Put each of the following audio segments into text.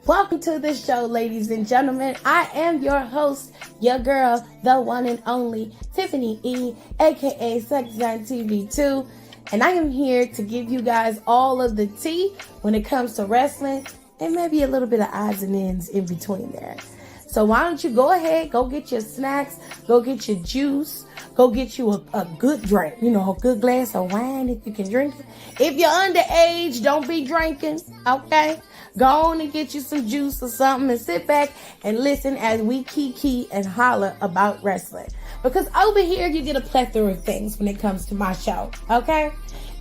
Welcome to the show, ladies and gentlemen. I am your host, your girl, the one and only Tiffany E, aka Sexline TV2, and I am here to give you guys all of the tea when it comes to wrestling and maybe a little bit of odds and ends in between there. So why don't you go ahead, go get your snacks, go get your juice, go get you a good drink, a good glass of wine if you can drink it. If you're underage, don't be drinking, okay? Go on and get you some juice or something and sit back and listen as we kiki and holler about wrestling. Because over here, you get a plethora of things when it comes to my show, okay?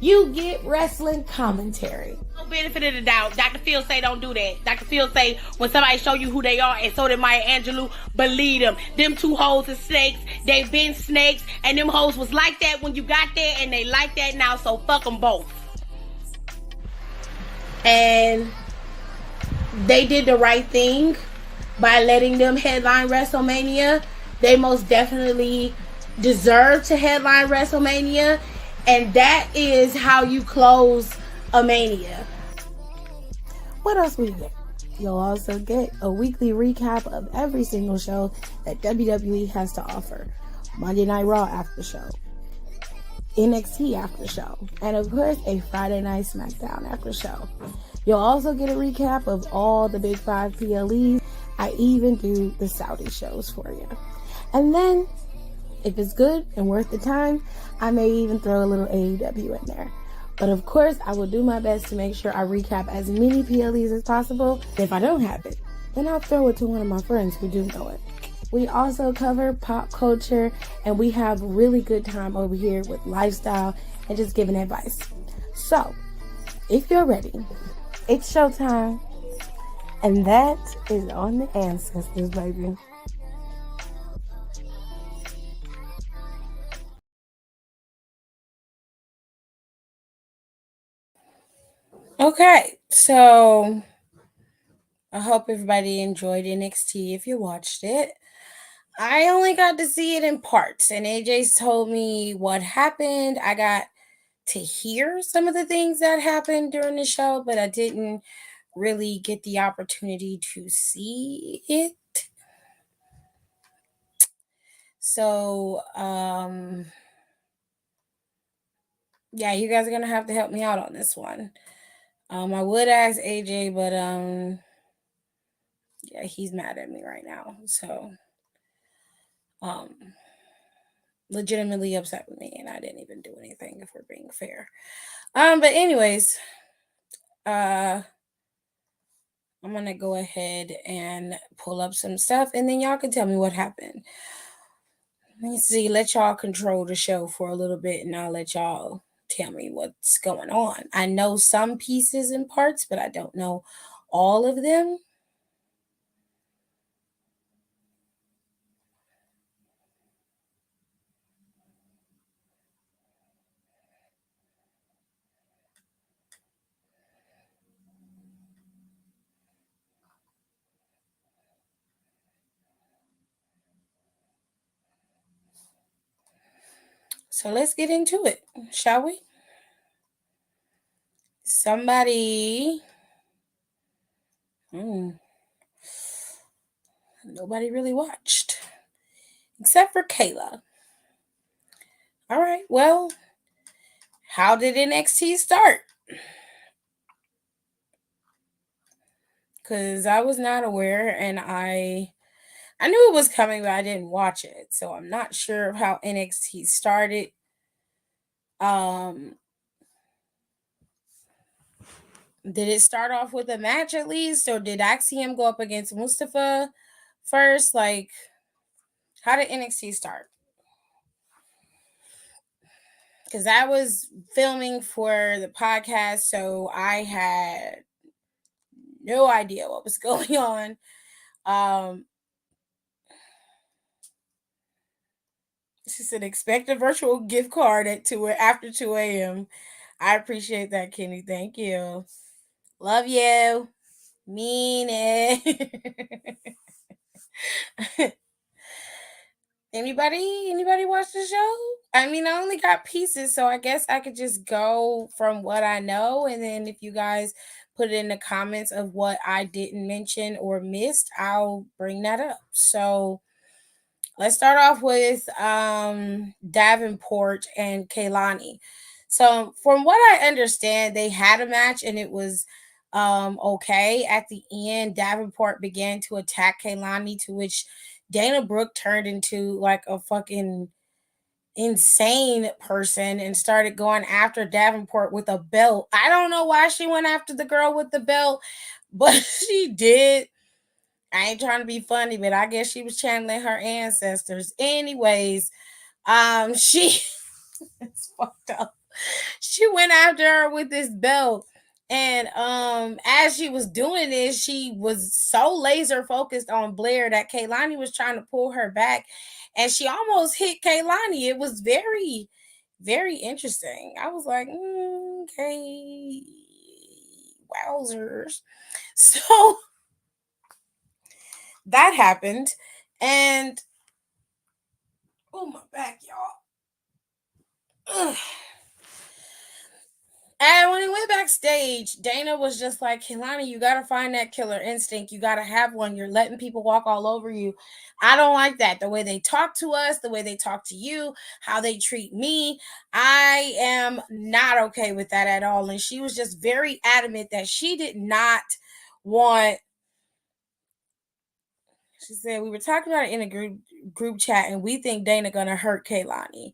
You get wrestling commentary. No benefit of the doubt. Dr. Phil say don't do that. Dr. Phil say when somebody show you who they are, and so did Maya Angelou, believe them. Them two hoes are snakes. They been snakes, and them hoes was like that when you got there, and they like that now, so fuck them both. And they did the right thing by letting them headline WrestleMania. They most definitely deserve to headline WrestleMania. And that is how you close a Mania. What else we get? You'll also get a weekly recap of every single show that WWE has to offer. Monday Night Raw after show, NXT after show, and of course a Friday Night SmackDown after show. You'll also get a recap of all the Big 5 PLEs. I even do the Saudi shows for you. And then, if it's good and worth the time, I may even throw a little AEW in there. But of course, I will do my best to make sure I recap as many PLEs as possible. If I don't have it, then I'll throw it to one of my friends who do know it. We also cover pop culture, and we have really good time over here with lifestyle and just giving advice. So, if you're ready, it's showtime, and that is on the ancestors, baby. Okay, so I hope everybody enjoyed NXT if you watched it. I only got to see it in parts, and AJ's told me what happened. I got to hear some of the things that happened during the show, but I didn't really get the opportunity to see it. So, yeah, you guys are gonna have to help me out on this one. I would ask AJ, but yeah, he's mad at me right now. So, legitimately upset with me, and I didn't even do anything, if we're being fair. But anyways, I'm gonna go ahead and pull up some stuff, and then y'all can tell me what happened. Let me see. Let y'all control the show for a little bit, and I'll let y'all tell me what's going on. I know some pieces and parts, but I don't know all of them. So let's get into it, shall we? Somebody. Nobody really watched. Except for Kayla. All right, well, how did NXT start? Because I was not aware, and I knew it was coming, but I didn't watch it. So I'm not sure of how NXT started. Did it start off with a match at least, or did Axiom go up against Mustafa first? Like, how did NXT start? Because I was filming for the podcast, so I had no idea what was going on. She said, expect a virtual gift card after 2 a.m. I appreciate that, Kenny. Thank you. Love you. Mean it. Anybody watch the show? I mean, I only got pieces, so I guess I could just go from what I know, and then if you guys put it in the comments of what I didn't mention or missed, I'll bring that up. So let's start off with Davenport and Kaylani. So from what I understand, they had a match and it was okay. At the end, Davenport began to attack Kaylani, to which Dana Brooke turned into like a fucking insane person and started going after Davenport with a belt. I don't know why she went after the girl with the belt, but she did. I ain't trying to be funny, but I guess she was channeling her ancestors. Anyways, she it's fucked up. She went after her with this belt. And as she was doing this, she was so laser focused on Blair that Kaylani was trying to pull her back, and she almost hit Kaylani. It was very, very interesting. I was like, okay, wowzers. So that happened, and oh my back, y'all. Ugh. And when he went backstage, Dana was just like, Kehlani, you gotta find that killer instinct. You gotta have one. You're letting people walk all over you. I don't like that. The way they talk to us, the way they talk to you, how they treat me. I am not okay with that at all. And she was just very adamant that she did not want. She said, we were talking about it in a group chat, and we think Dana gonna hurt Kaylani.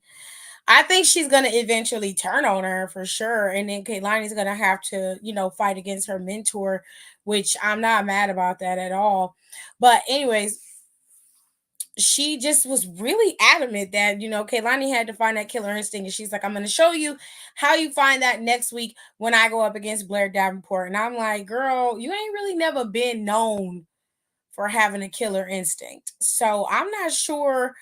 I think she's gonna eventually turn on her for sure, and then Kaylani's gonna have to, fight against her mentor, which I'm not mad about that at all. But anyways, she just was really adamant that Kaylani had to find that killer instinct, and she's like, "I'm gonna show you how you find that next week when I go up against Blair Davenport." And I'm like, "Girl, you ain't really never been known for having a killer instinct. So I'm not sure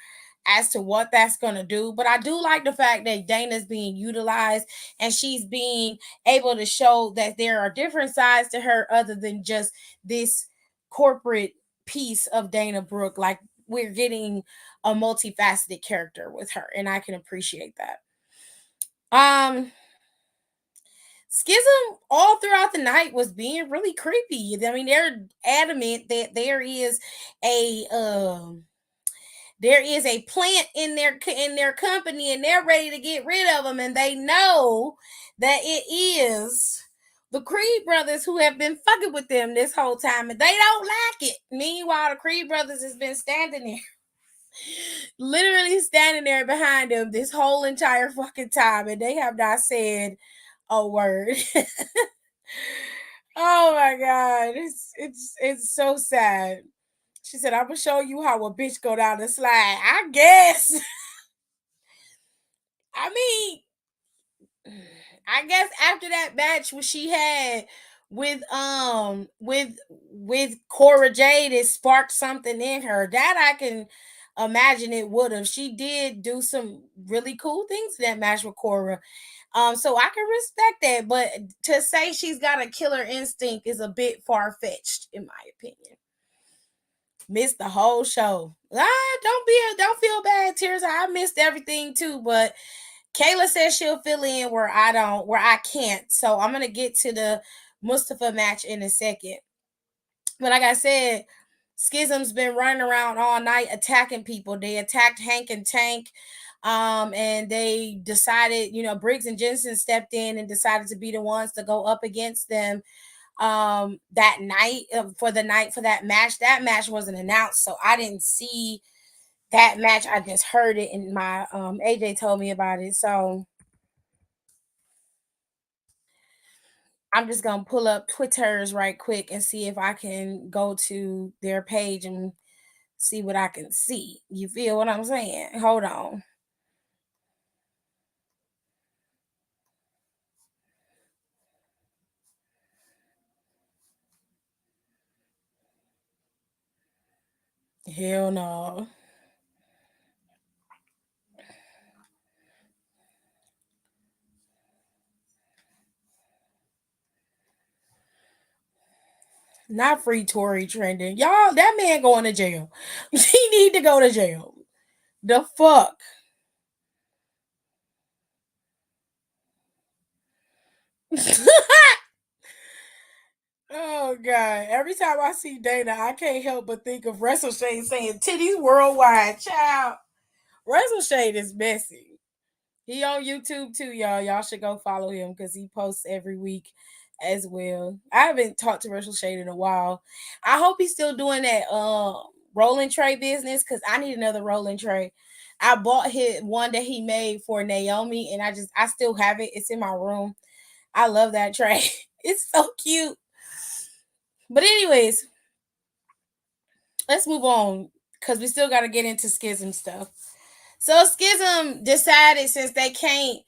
as to what that's going to do, but I do like the fact that Dana's being utilized and she's being able to show that there are different sides to her other than just this corporate piece of Dana Brooke. Like, we're getting a multifaceted character with her, and I can appreciate that. Schism all throughout the night was being really creepy. I mean, they're adamant that there is a plant in their company, and they're ready to get rid of them, and they know that it is the Creed brothers who have been fucking with them this whole time, and they don't like it. Meanwhile, the Creed brothers has been standing there, literally standing there behind them this whole entire fucking time, and they have not said a word. Oh my god, it's so sad. She said, "I'm gonna show you how a bitch go down the slide." I guess. I mean, I guess after that match what she had with Cora Jade, it sparked something in her that I can imagine it would have. She did do some really cool things in that match with Cora. So I can respect that, but to say she's got a killer instinct is a bit far fetched, in my opinion. Missed the whole show. Don't feel bad, Tears. I missed everything too, but Kayla says she'll fill in where I can't. So I'm gonna get to the Mustafa match in a second. But like I said, Schism's been running around all night attacking people. They attacked Hank and Tank. And they decided, Briggs and Jensen stepped in and decided to be the ones to go up against them that night for that match. That match wasn't announced, so I didn't see that match. I just heard it, and my AJ told me about it. So I'm just gonna pull up Twitter's right quick and see if I can go to their page and see what I can see. You feel what I'm saying? Hold on. Hell no. Not free Tory trending. Y'all, that man going to jail. He need to go to jail. The fuck? Oh God! Every time I see Dana, I can't help but think of Wrestle Shade saying "titties worldwide." Child, Wrestle Shade is messy. He on YouTube too, y'all. Y'all should go follow him because he posts every week as well. I haven't talked to Wrestle Shade in a while. I hope he's still doing that rolling tray business because I need another rolling tray. I bought his one that he made for Naomi, and I still have it. It's in my room. I love that tray. It's so cute. But anyways, let's move on because we still got to get into Schism stuff. So Schism decided since they can't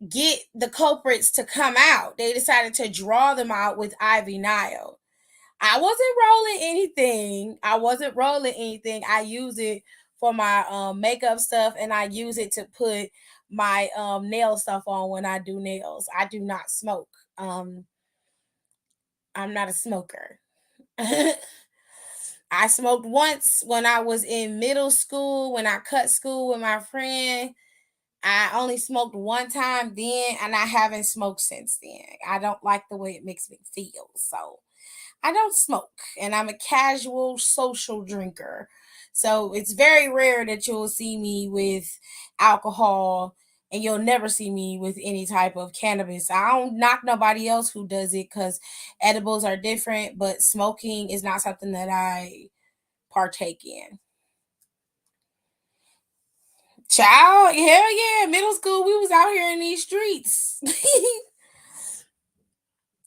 get the culprits to come out, they decided to draw them out with Ivy Nile. I wasn't rolling anything. I use it for my makeup stuff, and I use it to put my nail stuff on when I do nails. I do not smoke. I'm not a smoker. I smoked once when I was in middle school, when I cut school with my friend. I only smoked one time then, and I haven't smoked since then. I don't like the way it makes me feel. So I don't smoke, and I'm a casual social drinker. So it's very rare that you'll see me with alcohol, and you'll never see me with any type of cannabis. I don't knock nobody else who does it because edibles are different, but smoking is not something that I partake in. Child, hell yeah, middle school, we was out here in these streets.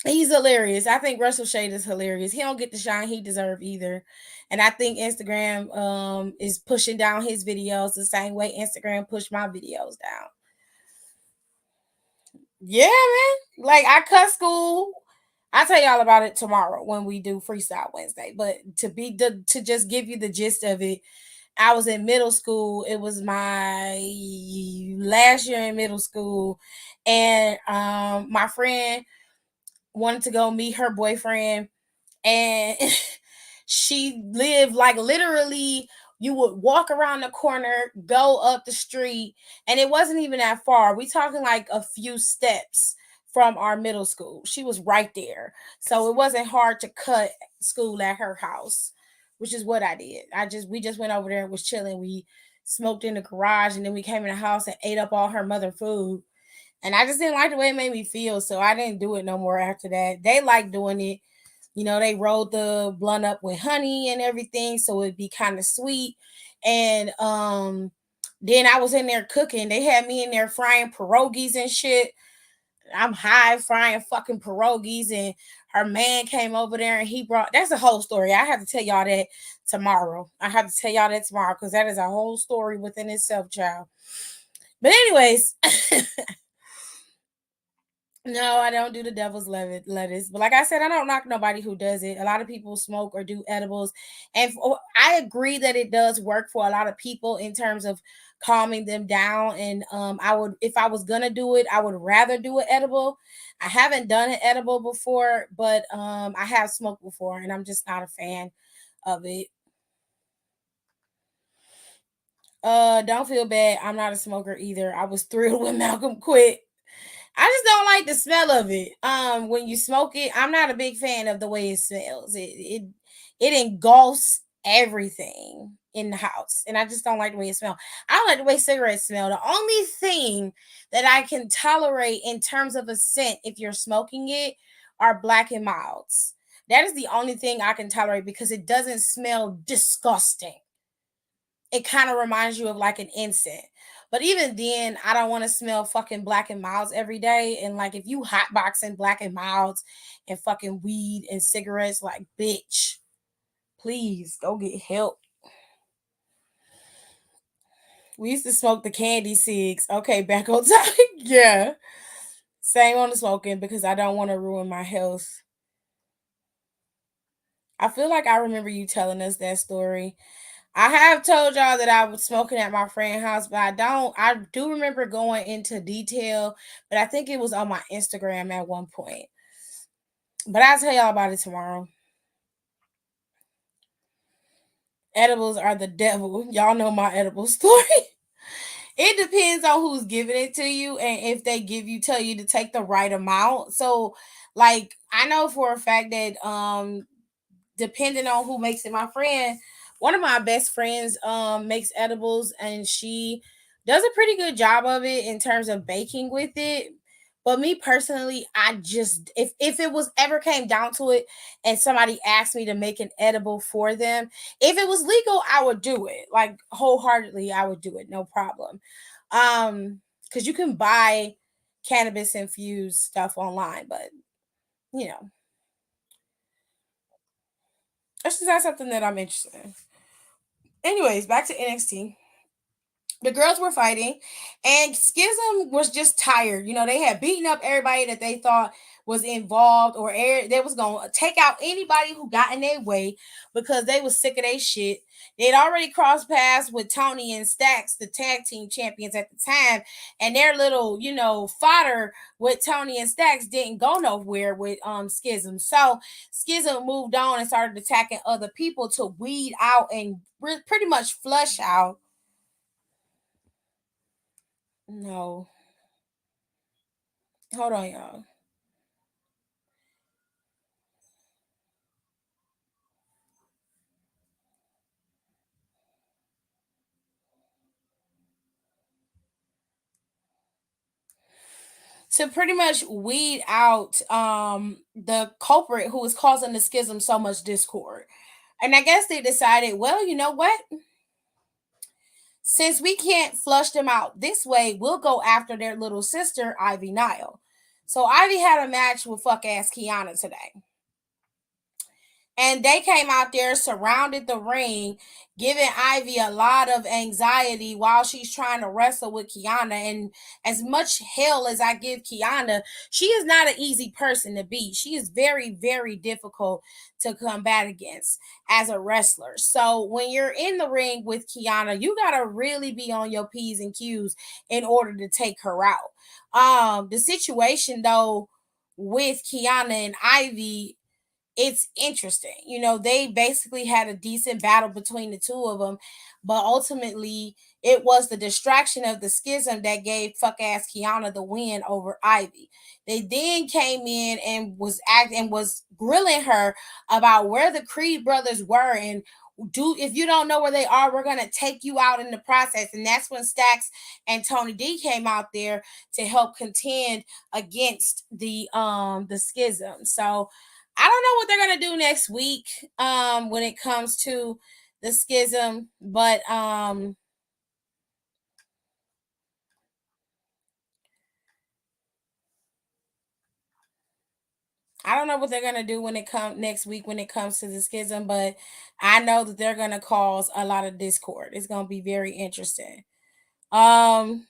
He's hilarious. I think Russell Shade is hilarious. He don't get the shine he deserve either. And I think Instagram is pushing down his videos the same way Instagram pushed my videos down. Yeah, man. Like I cut school. I'll tell y'all about it tomorrow when we do Freestyle Wednesday. But to just give you the gist of it, I was in middle school. It was my last year in middle school, and my friend wanted to go meet her boyfriend, and she lived like literally you would walk around the corner, go up the street, and it wasn't even that far. We talking like a few steps from our middle school. She was right there. So it wasn't hard to cut school at her house, which is what I did. We just went over there and was chilling. We smoked in the garage, and then we came in the house and ate up all her mother food. And I just didn't like the way it made me feel, so I didn't do it no more after that. They liked doing it. You know, they rolled the blunt up with honey and everything, so it'd be kind of sweet. And then I was in there cooking. They had me in there frying pierogies and shit. I'm high frying fucking pierogies, and her man came over there and he brought. That's a whole story. I have to tell y'all that tomorrow. I have to tell y'all that tomorrow because that is a whole story within itself, child. But anyways, no, I don't do the devil's lettuce. But like I said, I don't knock nobody who does it. A lot of people smoke or do edibles. And I agree that it does work for a lot of people in terms of calming them down. And I would, if I was going to do it, I would rather do an edible. I haven't done an edible before, but I have smoked before, and I'm just not a fan of it. Don't feel bad. I'm not a smoker either. I was thrilled when Malcolm quit. I just don't like the smell of it. When you smoke it, I'm not a big fan of the way it smells. It engulfs everything in the house, and I just don't like the way it smells. I don't like the way cigarettes smell. The only thing that I can tolerate in terms of a scent, if you're smoking it, are black and milds. That is the only thing I can tolerate because it doesn't smell disgusting. It kind of reminds you of like an incense. But even then, I don't want to smell fucking black and milds every day. And like, if you hotboxing black and milds and fucking weed and cigarettes, like, bitch, please go get help. We used to smoke the candy cigs. Okay, back on topic. Yeah, same on the smoking because I don't want to ruin my health. I feel like I remember you telling us that story. I have told y'all that I was smoking at my friend's house, but I do remember going into detail, but I think it was on my Instagram at one point. But I'll tell y'all about it tomorrow. Edibles are the devil. Y'all know my edible story. It depends on who's giving it to you and if they tell you to take the right amount. So Like, I know for a fact that depending on who makes it, my friend, one of my best friends makes edibles, and she does a pretty good job of it in terms of baking with it. But me personally, I just, if it was ever came down to it and somebody asked me to make an edible for them, if it was legal, I would do it. Like, wholeheartedly, I would do it, no problem. Because you can buy cannabis infused stuff online, but you know, that's just not something that I'm interested in. Anyways, back to NXT. The girls were fighting, and Schism was just tired. You know, they had beaten up everybody that they thought was involved, or they was gonna take out anybody who got in their way because they was sick of their shit. They'd already crossed paths with Tony and Stacks, the tag team champions at the time, and their little, fodder with Tony and Stacks didn't go nowhere with Schism. So Schism moved on and started attacking other people to weed out and pretty much flush out. No. Hold on, y'all. To pretty much weed out the culprit who was causing the schism so much discord. And I guess they decided, well, you know what? Since we can't flush them out this way, we'll go after their little sister, Ivy Nile. So Ivy had a match with fuck ass Kiana today. And they came out there, surrounded the ring, giving Ivy a lot of anxiety while she's trying to wrestle with Kiana. And as much hell as I give Kiana, she is not an easy person to beat. She is very, very difficult to combat against as a wrestler. So when you're in the ring with Kiana, you gotta really be on your P's and Q's in order to take her out. The situation though with Kiana and Ivy, it's interesting. They basically had a decent battle between the two of them, but ultimately it was the distraction of the schism that gave fuck ass Kiana the win over Ivy. They then came in and was grilling her about where the Creed brothers were, and if you don't know where they are, we're gonna take you out in the process. And that's when Stacks and Tony D came out there to help contend against the schism. So I don't know what they're gonna do next week when it comes to the schism, but I don't know what they're gonna do when it comes next week when it comes to the schism, but I know that they're gonna cause a lot of discord. It's gonna be very interesting. Um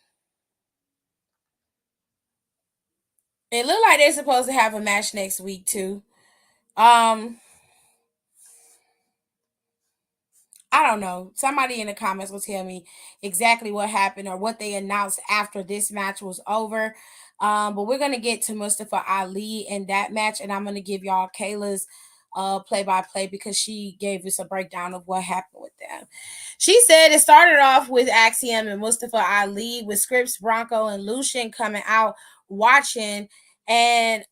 it looked like they're supposed to have a match next week too. Um I don't know. Somebody in the comments will tell me exactly what happened or what they announced after this match was over. But we're gonna get to Mustafa Ali in that match, and I'm gonna give y'all Kayla's play by play because she gave us a breakdown of what happened with them. She said it started off with Axiom and Mustafa Ali with Scripps, Bronco, and Lucian coming out watching, and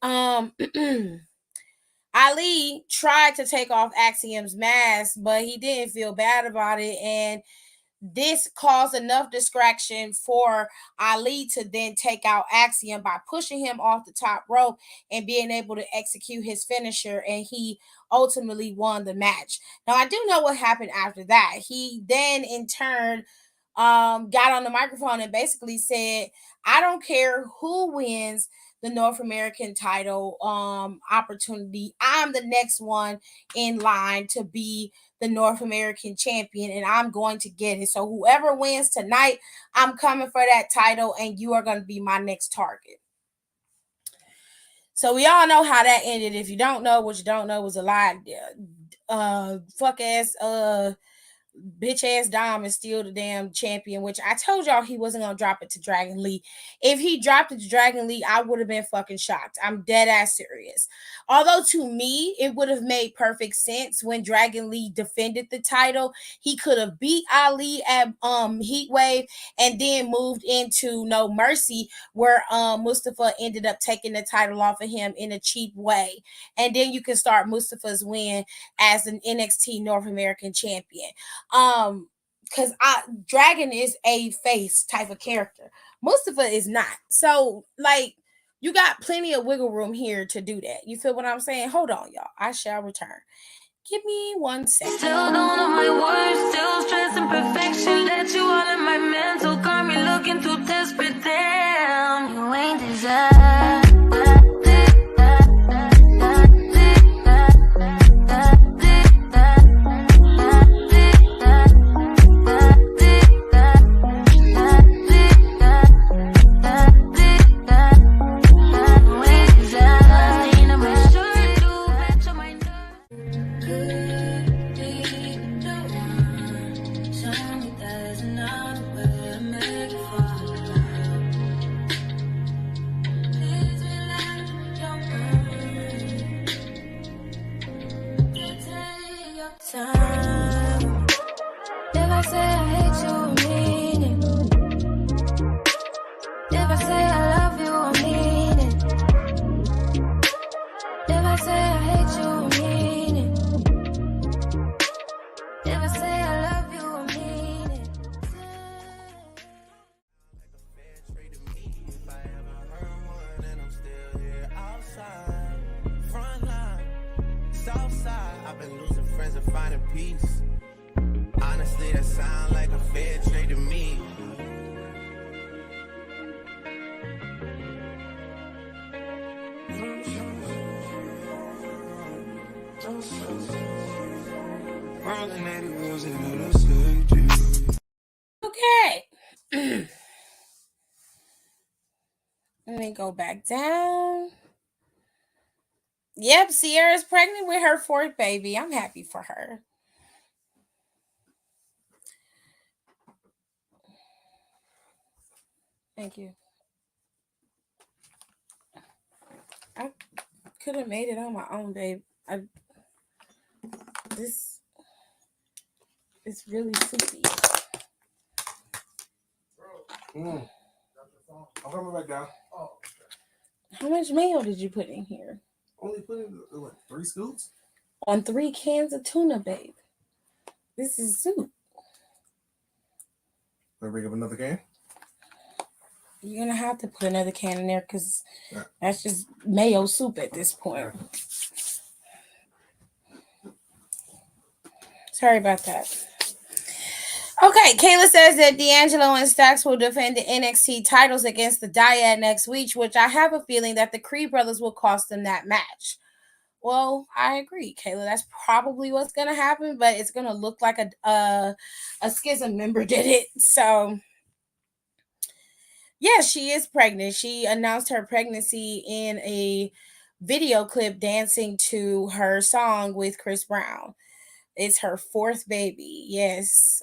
Ali tried to take off Axiom's mask, but he didn't feel bad about it. And this caused enough distraction for Ali to then take out Axiom by pushing him off the top rope and being able to execute his finisher. And he ultimately won the match. Now, I do know what happened after that. He then, in turn, got on the microphone and basically said, I don't care who wins the North American title opportunity. I'm the next one in line to be the North American champion, and I'm going to get it. So whoever wins tonight, I'm coming for that title, and you are going to be my next target. So we all know how that ended. If you don't know, what you don't know was a lie. Fuck ass bitch ass Dom is still the damn champion, which I told y'all he wasn't gonna drop it to Dragon Lee. If he dropped it to Dragon Lee, I would have been fucking shocked. I'm dead ass serious. Although to me, it would have made perfect sense when Dragon Lee defended the title. He could have beat Ali at Heat Wave and then moved into No Mercy, where Mustafa ended up taking the title off of him in a cheap way. And then you can start Mustafa's win as an NXT North American champion. Because Dragon is a face type of character. Mustafa is not. So, like, you got plenty of wiggle room here to do that. You feel what I'm saying? Hold on, y'all. I shall return. Give me 1 second. Still don't know my words, still stressing perfection. Let you all in my mental, got me looking too desperate. Damn, you ain't desired. Honestly, that sound like a fair trade to me. Okay. Let me go back down. Yep, Sierra's pregnant with her 4th baby. I'm happy for her. Thank you. I could have made it on my own, babe. This is really soupy. I'm coming back down. How much mayo did you put in here? Only put in like 3 scoops? On 3 cans of tuna, babe. This is soup. Let me bring up another can. You're gonna have to put another can in there because that's just mayo soup at this point. Sorry about that. Okay, Kayla says that D'Angelo and Stacks will defend the NXT titles against the Dyad next week, which I have a feeling that the Creed brothers will cost them that match. Well, I agree, Kayla. That's probably what's gonna happen, but it's gonna look like a Schism member did it. So, yeah, she is pregnant. She announced her pregnancy in a video clip dancing to her song with Chris Brown. It's her 4th baby. Yes.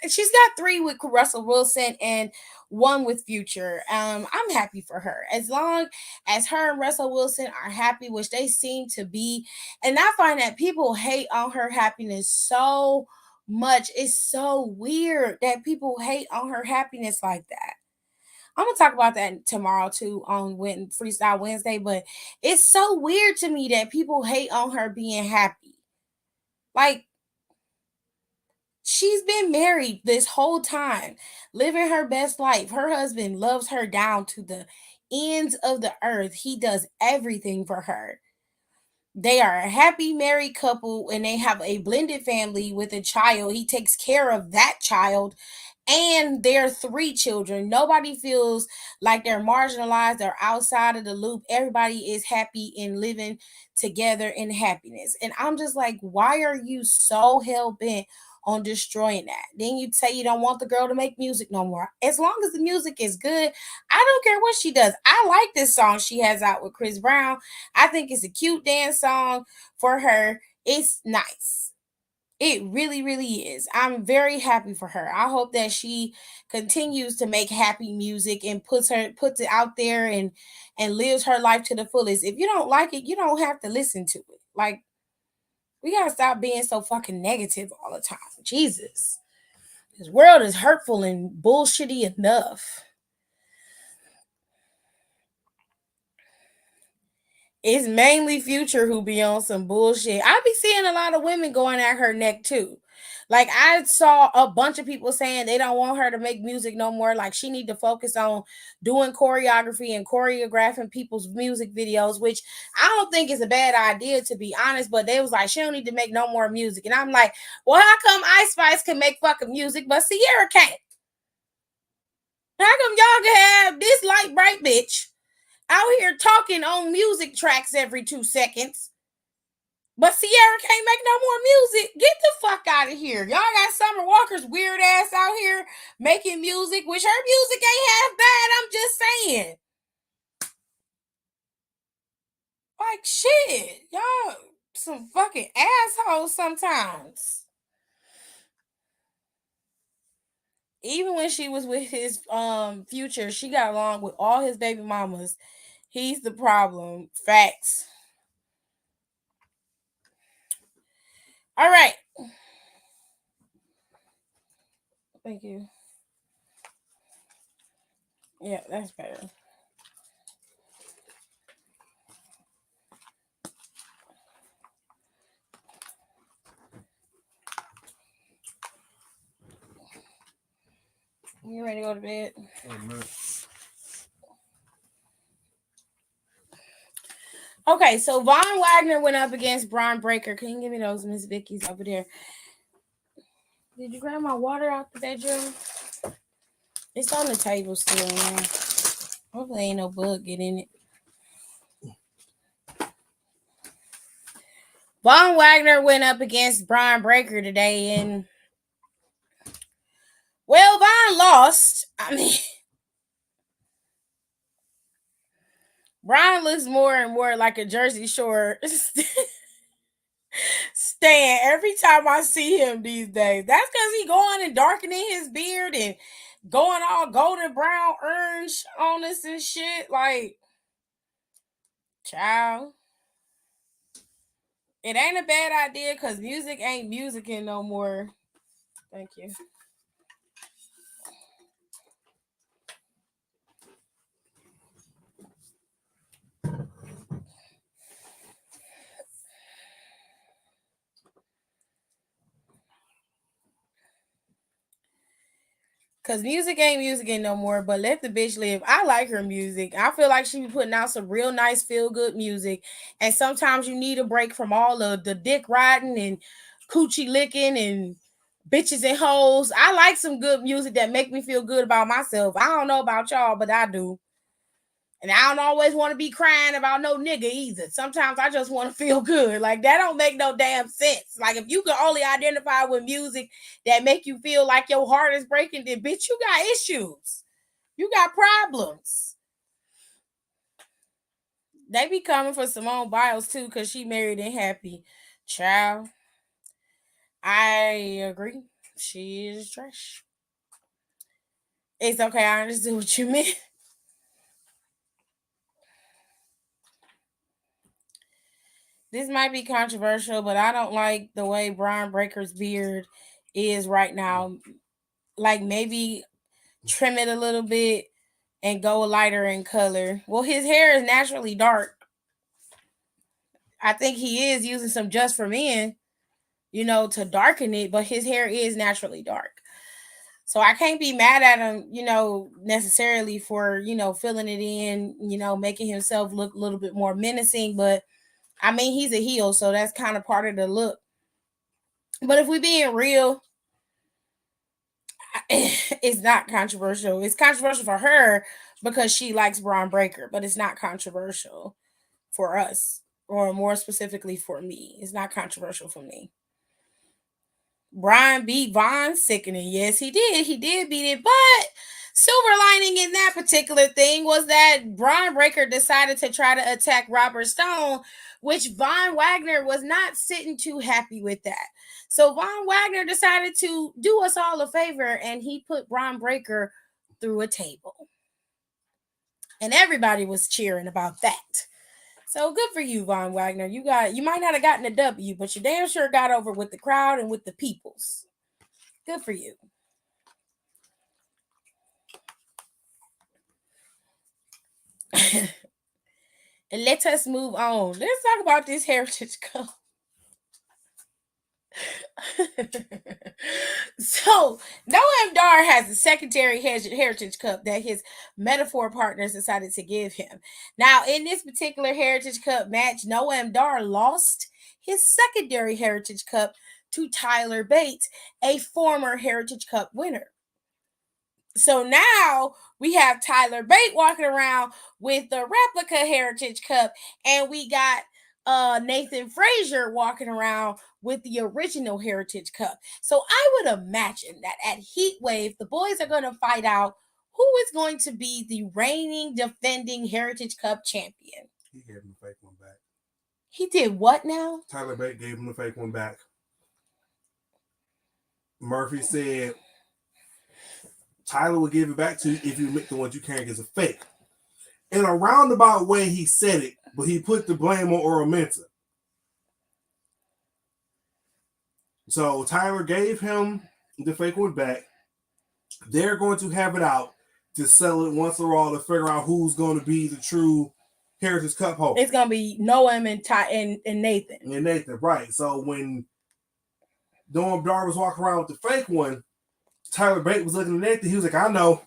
She's got 3 with Russell Wilson and 1 with Future. I'm happy for her. As long as her and Russell Wilson are happy, which they seem to be. And I find that people hate on her happiness so much. It's so weird that people hate on her happiness like that. I'm gonna talk about that tomorrow too on Freestyle Wednesday, but it's so weird to me that people hate on her being happy. Like, she's been married this whole time, living her best life. Her husband loves her down to the ends of the earth. He does everything for her. They are a happy married couple and they have a blended family with a child. He takes care of that child and their 3 children. Nobody feels like they're marginalized or outside of the loop. Everybody is happy and living together in happiness. And I'm just like, why are you so hell bent on destroying that? Then you say you don't want the girl to make music no more. As long as the music is good, I don't care what she does. I like this song she has out with Chris Brown. I think it's a cute dance song for her. It's nice. It really, really is. I'm very happy for her. I hope that she continues to make happy music and puts it out there and lives her life to the fullest. If you don't like it, you don't have to listen to it. Like, we gotta stop being so fucking negative all the time. Jesus. This world is hurtful and bullshitty enough. It's mainly Future who be on some bullshit. I be seeing a lot of women going at her neck too. Like, I saw a bunch of people saying they don't want her to make music no more. Like, she need to focus on doing choreography and choreographing people's music videos, which I don't think is a bad idea, to be honest. But they was like, she don't need to make no more music. And I'm like, well, how come Ice Spice can make fucking music, but Sierra can't? How come y'all can have this light bright bitch out here talking on music tracks every 2 seconds, but Sierra can't make no more music? Get the fuck out of here. Y'all got Summer Walker's weird ass out here making music, which her music ain't half bad. I'm just saying. Like, shit. Y'all some fucking assholes sometimes. Even when she was with his Future, she got along with all his baby mamas. He's the problem. Facts. All right. Thank you. Yeah, that's better. You ready to go to bed? Okay, so Von Wagner went up against Braun Breaker. Can you give me those Miss Vicky's over there? Did you grab my water out the bedroom? It's on the table still, man. Hopefully ain't no bug get in it. Von Wagner went up against Braun Breaker today, and well, Von lost. I mean, Braun looks more and more like a Jersey Shore stan every time I see him these days. That's because he going and darkening his beard and going all golden brown orange on us and shit. Like, child, it ain't a bad idea because music ain't musicking no more. Thank you. Cause music ain't musicking no more, but let the bitch live. I like her music. I feel like she be putting out some real nice, feel good music. And sometimes you need a break from all of the dick riding and coochie licking and bitches and hoes. I like some good music that make me feel good about myself. I don't know about y'all, but I do. And I don't always want to be crying about no nigga either. Sometimes I just want to feel good. Like, that don't make no damn sense. Like, if you can only identify with music that make you feel like your heart is breaking, then bitch, you got issues. You got problems. They be coming for Simone Biles too, because she married and happy. Child, I agree. She is trash. It's okay. I understood what you meant. This might be controversial, but I don't like the way Braun Breaker's beard is right now. Like, maybe trim it a little bit and go lighter in color. Well, his hair is naturally dark. I think he is using some Just for Men, to darken it, but his hair is naturally dark. So I can't be mad at him, necessarily for, filling it in, making himself look a little bit more menacing. But I mean, he's a heel, so that's kind of part of the look. But if we being real, it's not controversial. It's controversial for her because she likes Braun Breaker, but it's not controversial for us, or more specifically for me. It's not controversial for me. Brian beat Von sickening. Yes, he did. He did beat it. But silver lining in that particular thing was that Braun Breaker decided to try to attack Robert Stone which Von Wagner was not sitting too happy with that. So Von Wagner decided to do us all a favor, and he put Braun Breaker through a table. And everybody was cheering about that. So good for you, Von Wagner. You might not have gotten a W, but you damn sure got over with the crowd and with the peoples. Good for you. And let us move on. Let's talk about this Heritage Cup. So Noam Dar has a secondary Heritage Cup that his Metaphor partners decided to give him. Now, in this particular Heritage Cup match, Noam Dar lost his secondary Heritage Cup to Tyler Bates, a former Heritage Cup winner. So now we have Tyler Bate walking around with the replica Heritage Cup, and we got Nathan Frazier walking around with the original Heritage Cup. So I would imagine that at Heat Wave, the boys are going to find out who is going to be the reigning, defending Heritage Cup champion. He gave him the fake one back. He did what now? Tyler Bate gave him the fake one back. Murphy said Tyler will give it back to you if you make the ones you carry as a fake. In a roundabout way, he said it, but he put the blame on Earl Mensah. So Tyler gave him the fake one back. They're going to have it out to sell it once for all to figure out who's going to be the true Heritage Cup holder. It's going to be Noam and Nathan. And Nathan, right. So when Noam Dar was walking around with the fake one, Tyler Bate was looking at Nathan. He was like, I know.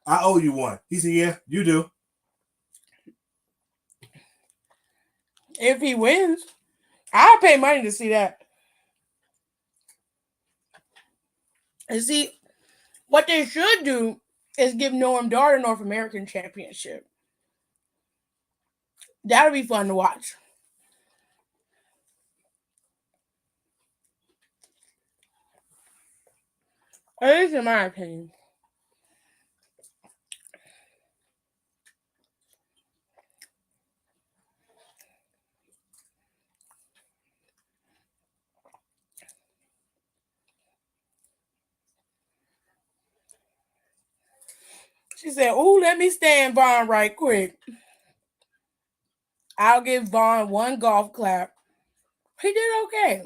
I owe you one. He said, yeah, you do. If he wins, I'll pay money to see that. And see, what they should do is give Noam Dar the North American Championship. That'll be fun to watch. At least in my opinion. She said, "Ooh, let me stand Vaughn right quick. I'll give Vaughn one golf clap. He did okay.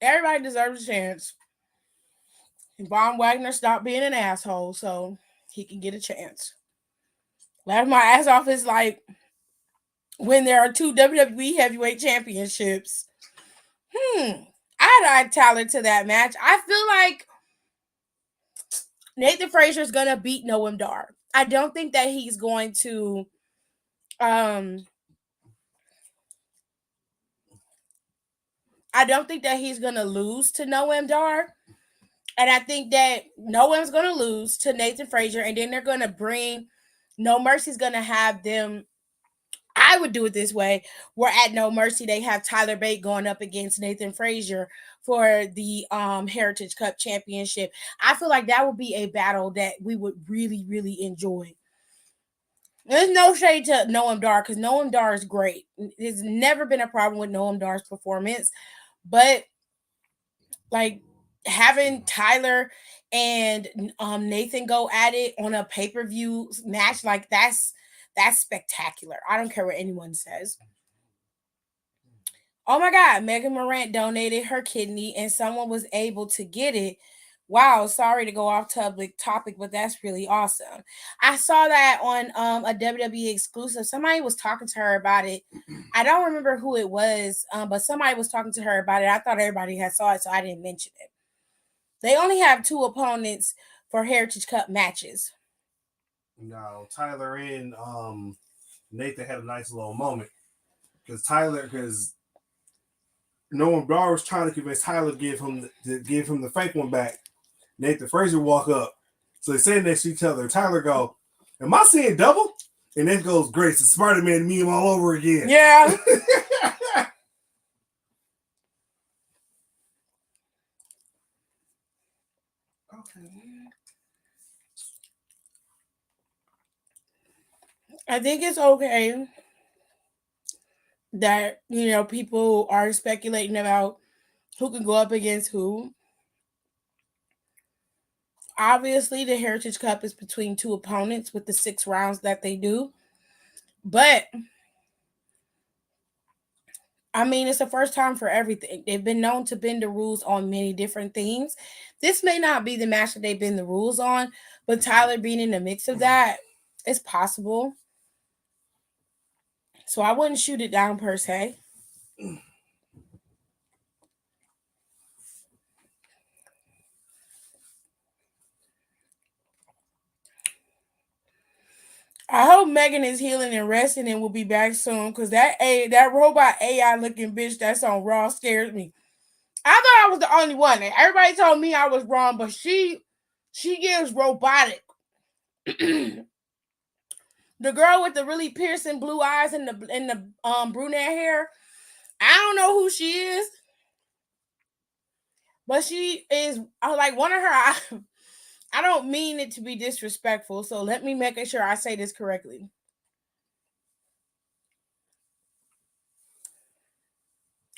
Everybody deserves a chance. And Von Wagner stopped being an asshole, so he can get a chance. Laugh my ass off is like when there are two WWE Heavyweight Championships. I'd add Tyler to that match. I feel like Nathan Frazier is gonna beat Noam Dar. I don't think that he's going to I don't think that he's gonna lose to Noam Dar. And I think that Noam's gonna lose to Nathan Frazier, and then they're gonna bring No Mercy's gonna have them. I would do it this way, where at No Mercy they have Tyler Bate going up against Nathan Frazier for the Heritage Cup Championship. I feel like that would be a battle that we would really, really enjoy. There's no shade to Noam Dar because Noam Dar is great. There's never been a problem with Noam Dar's performance, but like having Tyler and Nathan go at it on a pay-per-view match, like that's spectacular. I don't care what anyone says. Oh my God, Megan Morant donated her kidney and someone was able to get it. Wow, sorry to go off topic, but that's really awesome. I saw that on a WWE exclusive. Somebody was talking to her about it. I don't remember who it was, but somebody was talking to her about it. I thought everybody had saw it, so I didn't mention it. They only have 2 opponents for Heritage Cup matches. No, Tyler and Nathan had a nice little moment because Noam Dar was trying to convince Tyler to give him the fake one back. Nathan Frazier walk up, so they stand next to each other. Tyler go, "Am I seeing double?" And Nathan goes, "Great, it's a Spider-Man meme all over again." Yeah. I think it's okay that, people are speculating about who can go up against who. Obviously, the Heritage Cup is between two opponents with the 6 rounds that they do. But, I mean, it's the first time for everything. They've been known to bend the rules on many different things. This may not be the match that they bend the rules on, but Tyler being in the mix of that is possible. So I wouldn't shoot it down per se. I hope Megan is healing and resting and will be back soon, because that robot AI looking bitch that's on Raw scares me. I thought I was the only one. Everybody told me I was wrong, but she gives robotic. The girl with the really piercing blue eyes and the brunette hair. I don't know who she is, but she is like one of her. I don't mean it to be disrespectful, so let me make sure I say this correctly.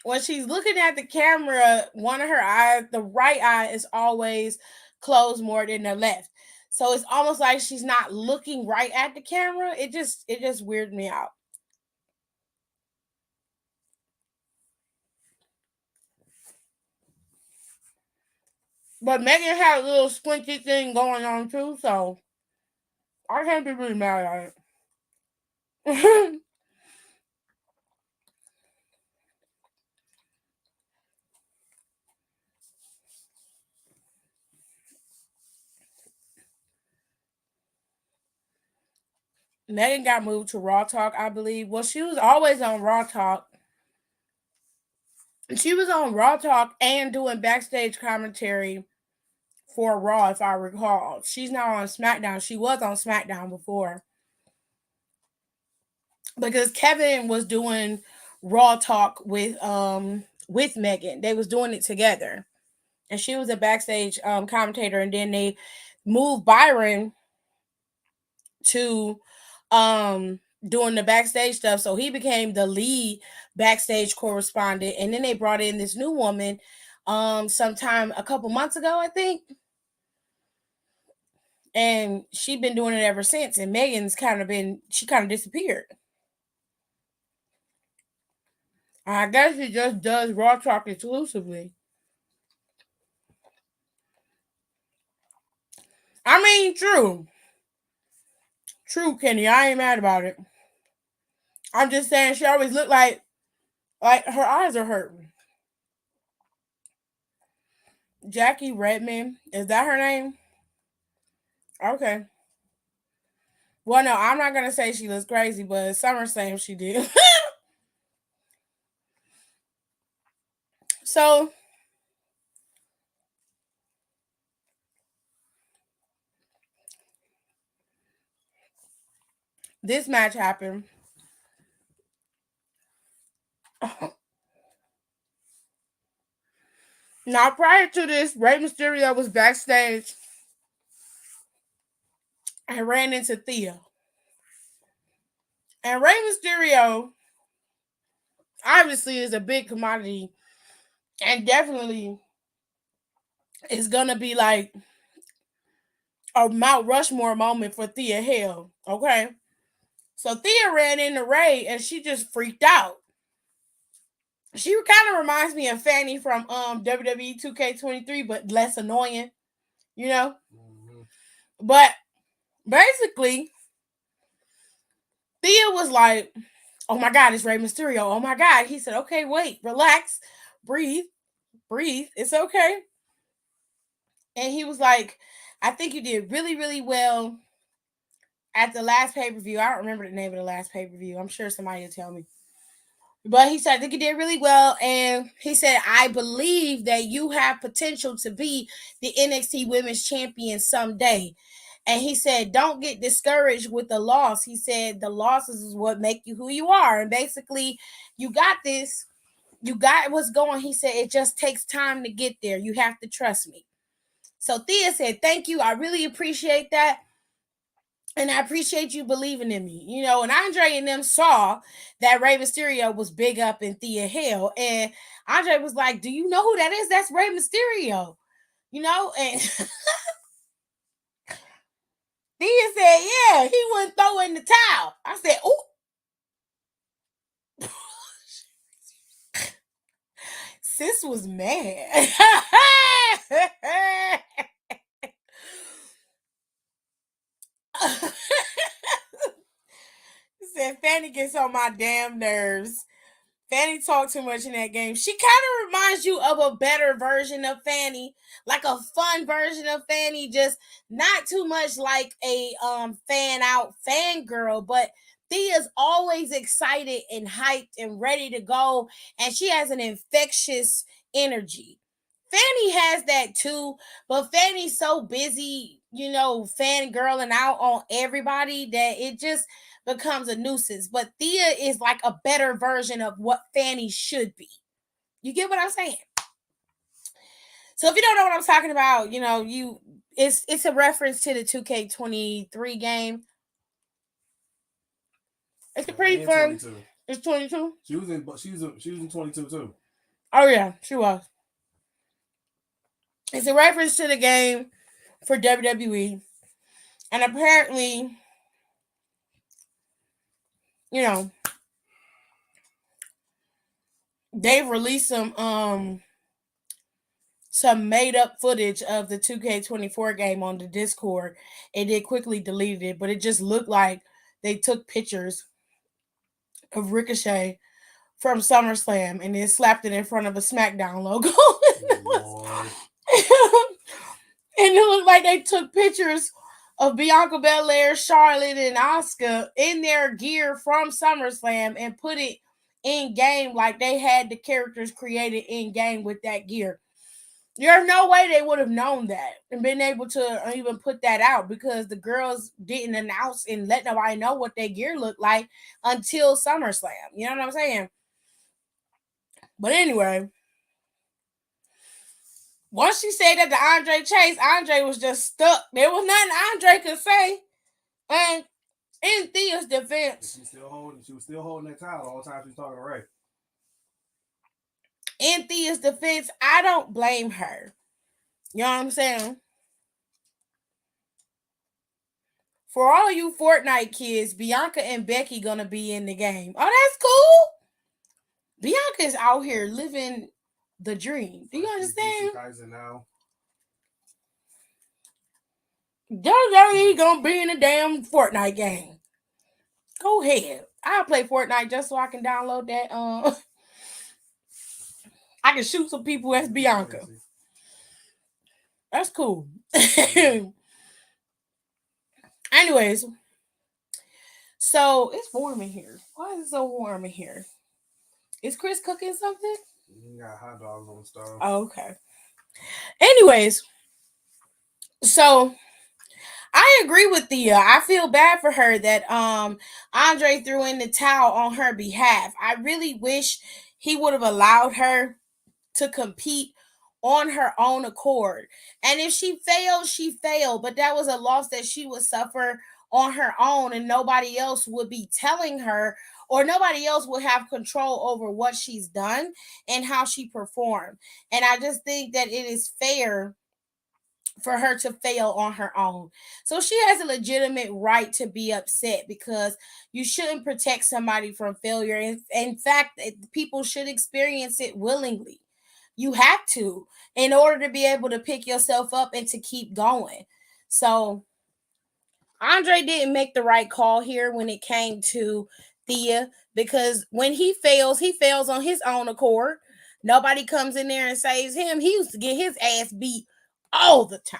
When she's looking at the camera, one of her eyes, the right eye, is always closed more than the left. So it's almost like she's not looking right at the camera. It just weirded me out. But Megan had a little squinty thing going on too, so I can't be really mad at it. Megan got moved to Raw Talk, I believe. Well, she was always on Raw Talk. She was on Raw Talk and doing backstage commentary for Raw, if I recall. She's now on SmackDown. She was on SmackDown before. Because Kevin was doing Raw Talk with Megan. They was doing it together. And she was a backstage commentator, and then they moved Byron to doing the backstage stuff, so he became the lead backstage correspondent. And then they brought in this new woman sometime a couple months ago, I think, and she's been doing it ever since. And Megan's kind of disappeared. I guess she just does Raw Talk exclusively. I mean, true, Kenny. I ain't mad about it. I'm just saying she always looked like her eyes are hurting. Jackie Redmond, is that her name? Okay. Well, no, I'm not gonna say she looks crazy, but SummerSlam she did. So this match happened. Now, prior to this, Rey Mysterio was backstage and ran into Thea. And Rey Mysterio obviously is a big commodity and definitely is gonna be like a Mount Rushmore moment for Thea Hale. Okay. So Thea ran into Rey and she just freaked out. She kind of reminds me of Fanny from WWE 2K23, but less annoying, you know? Mm-hmm. But basically, Thea was like, oh my God, it's Rey Mysterio. Oh my God. He said, okay, wait, relax, breathe, it's okay. And he was like, I think you did really, really well at the last pay-per-view. I don't remember the name of the last pay-per-view. I'm sure somebody will tell me. But he said, I think you did really well. And he said, I believe that you have potential to be the NXT Women's Champion someday. And he said, don't get discouraged with the loss. He said, the losses is what make you who you are. And basically, you got this. You got what's going. He said, it just takes time to get there. You have to trust me. So Thea said, thank you. I really appreciate that. And I appreciate you believing in me, you know. And Andre and them saw that Rey Mysterio was big up in Thea Hale. And Andre was like, do you know who that is? That's Rey Mysterio. You know? And Thea said, yeah, he wouldn't throw in the towel. I said, ooh. Sis was mad. Said Fanny gets on my damn nerves. Fanny talked too much in that game. She kind of reminds you of a better version of Fanny, like a fun version of Fanny, just not too much like a fan out fangirl, but Thea's always excited and hyped and ready to go, and she has an infectious energy. Fanny has that too, but Fanny's so busy, you know, fangirling out on everybody that it just becomes a nuisance. But Thea is like a better version of what Fanny should be. You get what I'm saying? So if you don't know what I'm talking about, you know, it's a reference to the 2K23 game. It's a pretty fun. 22. It's 22. She was in 22 too. Oh yeah, she was. It's a reference to the game for WWE, and apparently, you know, they've released some made up footage of the 2K24 game on the Discord, and they quickly deleted it, but it just looked like they took pictures of Ricochet from SummerSlam and then slapped it in front of a SmackDown logo. And it looked like they took pictures of Bianca Belair, Charlotte, and Asuka in their gear from SummerSlam and put it in game like they had the characters created in game with that gear. There's no way they would have known that and been able to even put that out because the girls didn't announce and let nobody know what their gear looked like until SummerSlam. You know what I'm saying? But anyway, once she said that to Andre Chase, Andre was just stuck. There was nothing Andre could say. And in Thea's defense, she was still holding that title all the time she was talking to Ray. In Thea's defense, I don't blame her. You know what I'm saying? For all you Fortnite kids, Bianca and Becky gonna be in the game. Oh, that's cool. Bianca's out here living the dream. Do you understand? WWE gonna be in a damn Fortnite game. Go ahead. I'll play Fortnite just so I can download that. I can shoot some people as Bianca. That's cool. Anyways, so it's warm in here. Why is it so warm in here? Is Chris cooking something? He got hot dogs on the stove. Oh, okay. Anyways, so I agree with Thea. I feel bad for her that Andre threw in the towel on her behalf. I really wish he would have allowed her to compete on her own accord. And if she failed, she failed. But that was a loss that she would suffer on her own, and nobody else would be telling her, or nobody else would have control over what she's done and how she performed. And I just think that it is fair for her to fail on her own. So she has a legitimate right to be upset because you shouldn't protect somebody from failure. In fact, people should experience it willingly. You have to in order to be able to pick yourself up and to keep going. So Andre didn't make the right call here when it came to Thea, because when he fails on his own accord. Nobody comes in there and saves him. He used to get his ass beat all the time.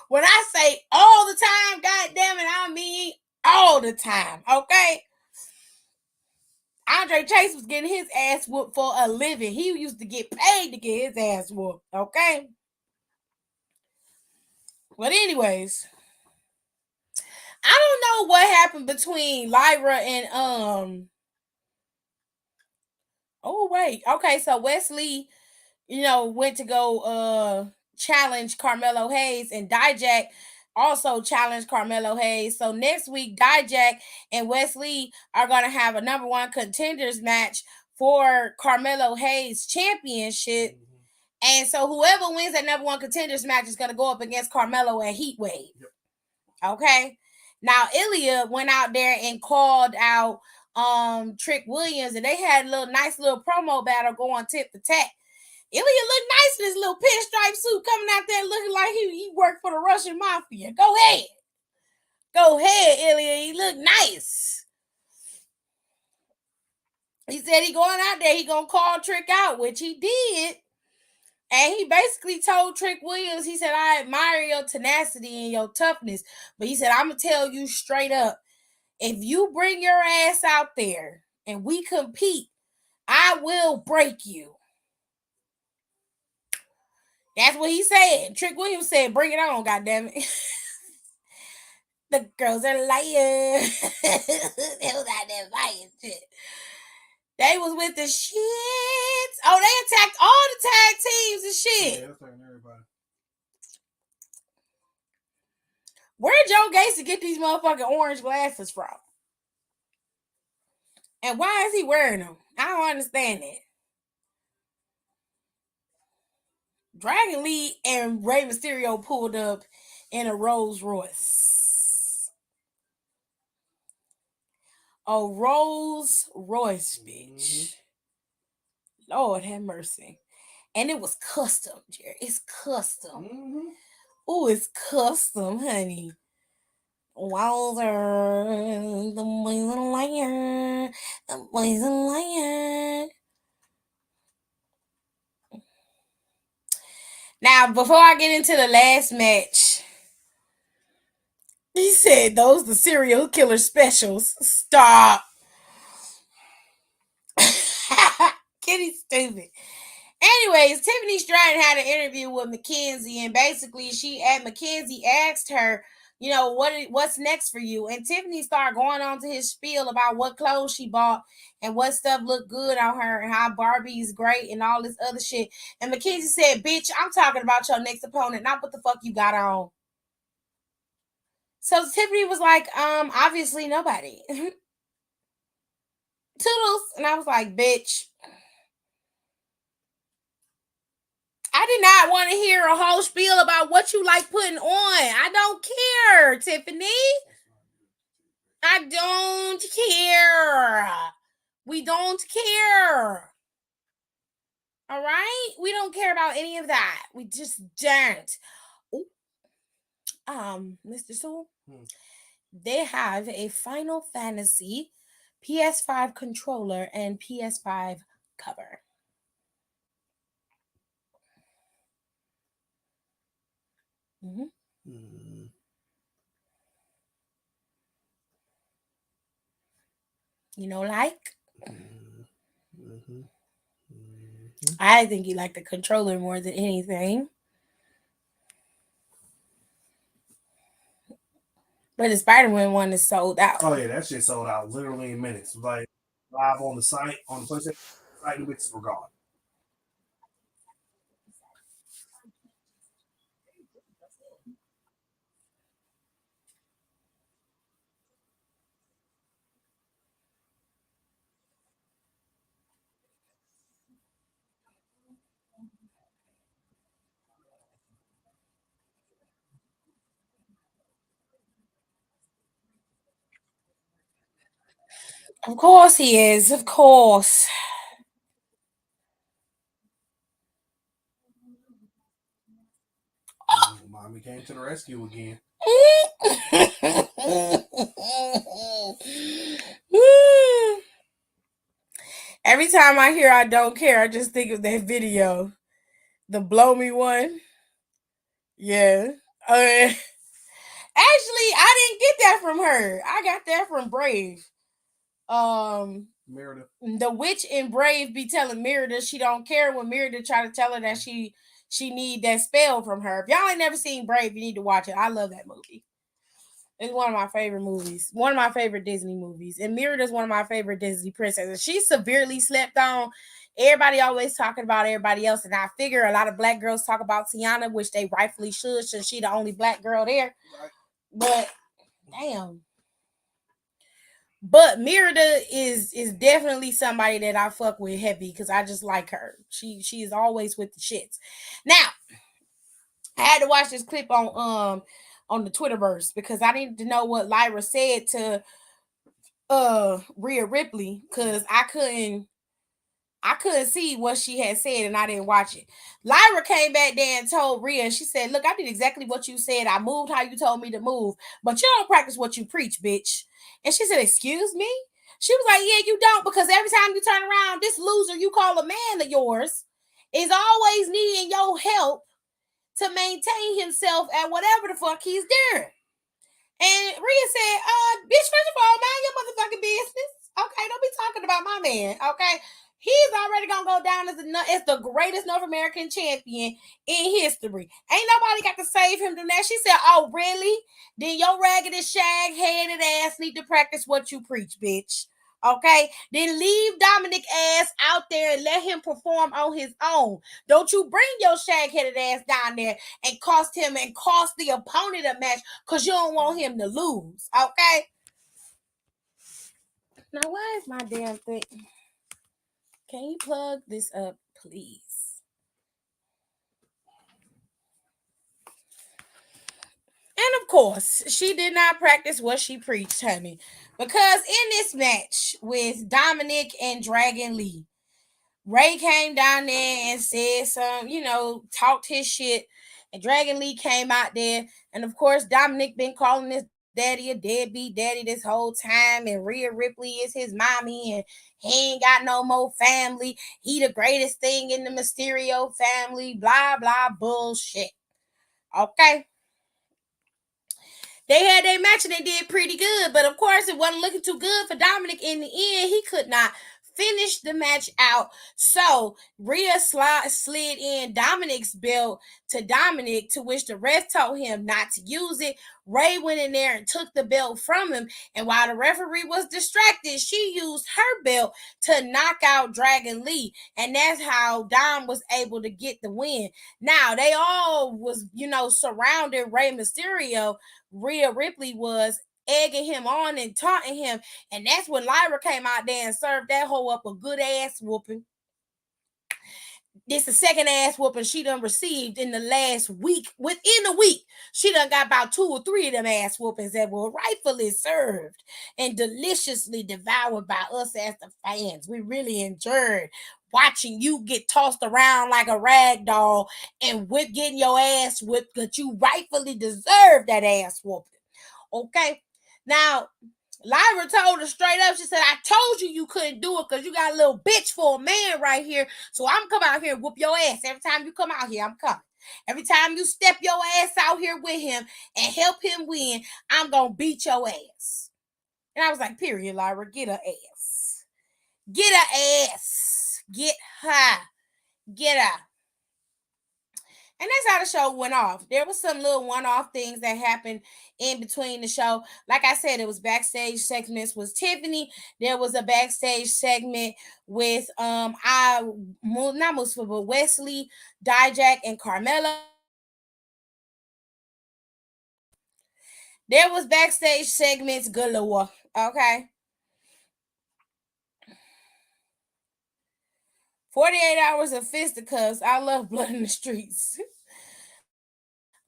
When I say all the time, God damn it, I mean all the time. Okay. Andre Chase was getting his ass whooped for a living. He used to get paid to get his ass whooped. Okay. But anyways, I don't know what happened between Lyra and oh wait. Okay, so Wesley, went to go challenge Carmelo Hayes, and Dijak also challenged Carmelo Hayes. So next week, Dijak and Wesley are going to have a number one contenders match for Carmelo Hayes championship. And so whoever wins that number one contenders match is going to go up against Carmelo and Heatwave. Okay. Now, Ilya went out there and called out Trick Williams, and they had a nice little promo battle going tit for tat. Ilya looked nice in his little pinstripe suit, coming out there looking like he worked for the Russian mafia. Go ahead. Go ahead, Ilya. He looked nice. He said he going out there, he gonna call Trick out, which he did. And he basically told Trick Williams, he said, I admire your tenacity and your toughness. But he said, I'm going to tell you straight up, if you bring your ass out there and we compete, I will break you. That's what he said. Trick Williams said, bring it on, goddammit. The girls are liars. They was out there fighting shit. They was with the shit. Oh, they attacked all the tag teams and shit. Yeah, attacking everybody. Where'd Joe Gacy get these motherfucking orange glasses from? And why is he wearing them? I don't understand it. Dragon Lee and Rey Mysterio pulled up in a Rolls Royce. A Rolls Royce, bitch. Lord have mercy. And it was custom, Jerry. It's custom. Oh, it's custom, honey. Wowzer. The boys are liar. The boys are liar. Now, before I get into the last match, he said those the serial killer specials. Stop. Kitty's stupid. Anyways, Tiffany Stratton had an interview with Mackenzie, and basically Mackenzie asked her, you know, what's next for you? And Tiffany started going on to his spiel about what clothes she bought and what stuff looked good on her and how Barbie's great and all this other shit. And Mackenzie said, bitch, I'm talking about your next opponent, not what the fuck you got on. So Tiffany was like, obviously nobody. Toodles. And I was like, bitch, I did not want to hear a whole spiel about what you like putting on. I don't care, Tiffany. I don't care. We don't care. All right? We don't care about any of that. We just don't. Ooh. Mr. Soul, they have a Final Fantasy PS5 controller and PS5 cover. You know, like? I think you like the controller more than anything. But the Spider-Man one is sold out. Oh, yeah, that shit sold out literally in minutes. Like, live on the site, on the PlayStation site, the bitches were gone. Of course he is. Of course. Mommy came to the rescue again. Every time I hear I don't care, I just think of that video. The Blow Me one. Yeah. Actually, I didn't get that from her. I got that from Brave. Merida. The witch in Brave be telling Merida she don't care when Merida try to tell her that she need that spell from her. If y'all ain't never seen Brave, you need to watch it. I love that movie. It's one of my favorite movies. One of my favorite Disney movies. And Merida's one of my favorite Disney princesses. She's severely slept on. everybody always talking about everybody else, and I figure a lot of black girls talk about Tiana, which they rightfully should, since she the only black girl there. But damn. But Merida is definitely somebody that I fuck with heavy because I just like her. She is always with the shits. Now, I had to watch this clip on the Twitterverse because I needed to know what Lyra said to Rhea Ripley, because I couldn't see what she had said and I didn't watch it. Lyra came back there and told Rhea, she said, look, I did exactly what you said. I moved how you told me to move, but you don't practice what you preach, bitch. And she said, excuse me? She was like, yeah, you don't, because every time you turn around, this loser you call a man of yours is always needing your help to maintain himself at whatever the fuck he's doing. And Rhea said, bitch, first of all, mind your motherfucking business. Okay, don't be talking about my man. Okay. He's already gonna go down as the greatest North American champion in history. Ain't nobody got to save him from that. She said, oh, really? Then your raggedy, shag-headed ass need to practice what you preach, bitch. Okay? Then leave Dominic ass out there and let him perform on his own. Don't you bring your shag-headed ass down there and cost the opponent a match because you don't want him to lose. Okay? Now, why is my damn thing? Can you plug this up, please? And of course, she did not practice what she preached, honey. Because in this match with Dominic and Dragon Lee, Ray came down there and said some, talked his shit. And Dragon Lee came out there. And of course, Dominic been calling his daddy a deadbeat daddy this whole time. And Rhea Ripley is his mommy. And he ain't got no more family. He the greatest thing in the Mysterio family. Blah, blah, bullshit. Okay. They had their match and they did pretty good. But of course, it wasn't looking too good for Dominic in the end. He could not finish the match out. So Rhea slid in Dominic's belt to Dominic, to which the ref told him not to use it. Ray went in there and took the belt from him. And while the referee was distracted, she used her belt to knock out Dragon Lee. And that's how Dom was able to get the win. Now, they all was, surrounding Rey Mysterio. Rhea Ripley was egging him on and taunting him. And that's when Lyra came out there and served that hoe up a good ass whooping. This the second ass whooping she done received in the last week. Within a week, she done got about 2 or 3 of them ass whoopings that were rightfully served and deliciously devoured by us as the fans. We really enjoyed watching you get tossed around like a rag doll and getting your ass whipped, because you rightfully deserve that ass whooping. Okay? Now, Lyra told her straight up, she said, I told you couldn't do it because you got a little bitch for a man right here. So I'm coming out here and whoop your ass. Every time you come out here, I'm coming. Every time you step your ass out here with him and help him win, I'm going to beat your ass. And I was like, period, Lyra, get her ass. Get her ass. Get her. Get her. And that's how the show went off. There was some little one-off things that happened in between the show. Like I said, it was backstage segments with Tiffany. There was a backstage segment with not Mustafa, but Wesley, Dijak, and Carmella. There was backstage segments galore. Okay. 48 hours of fisticuffs. I love blood in the streets.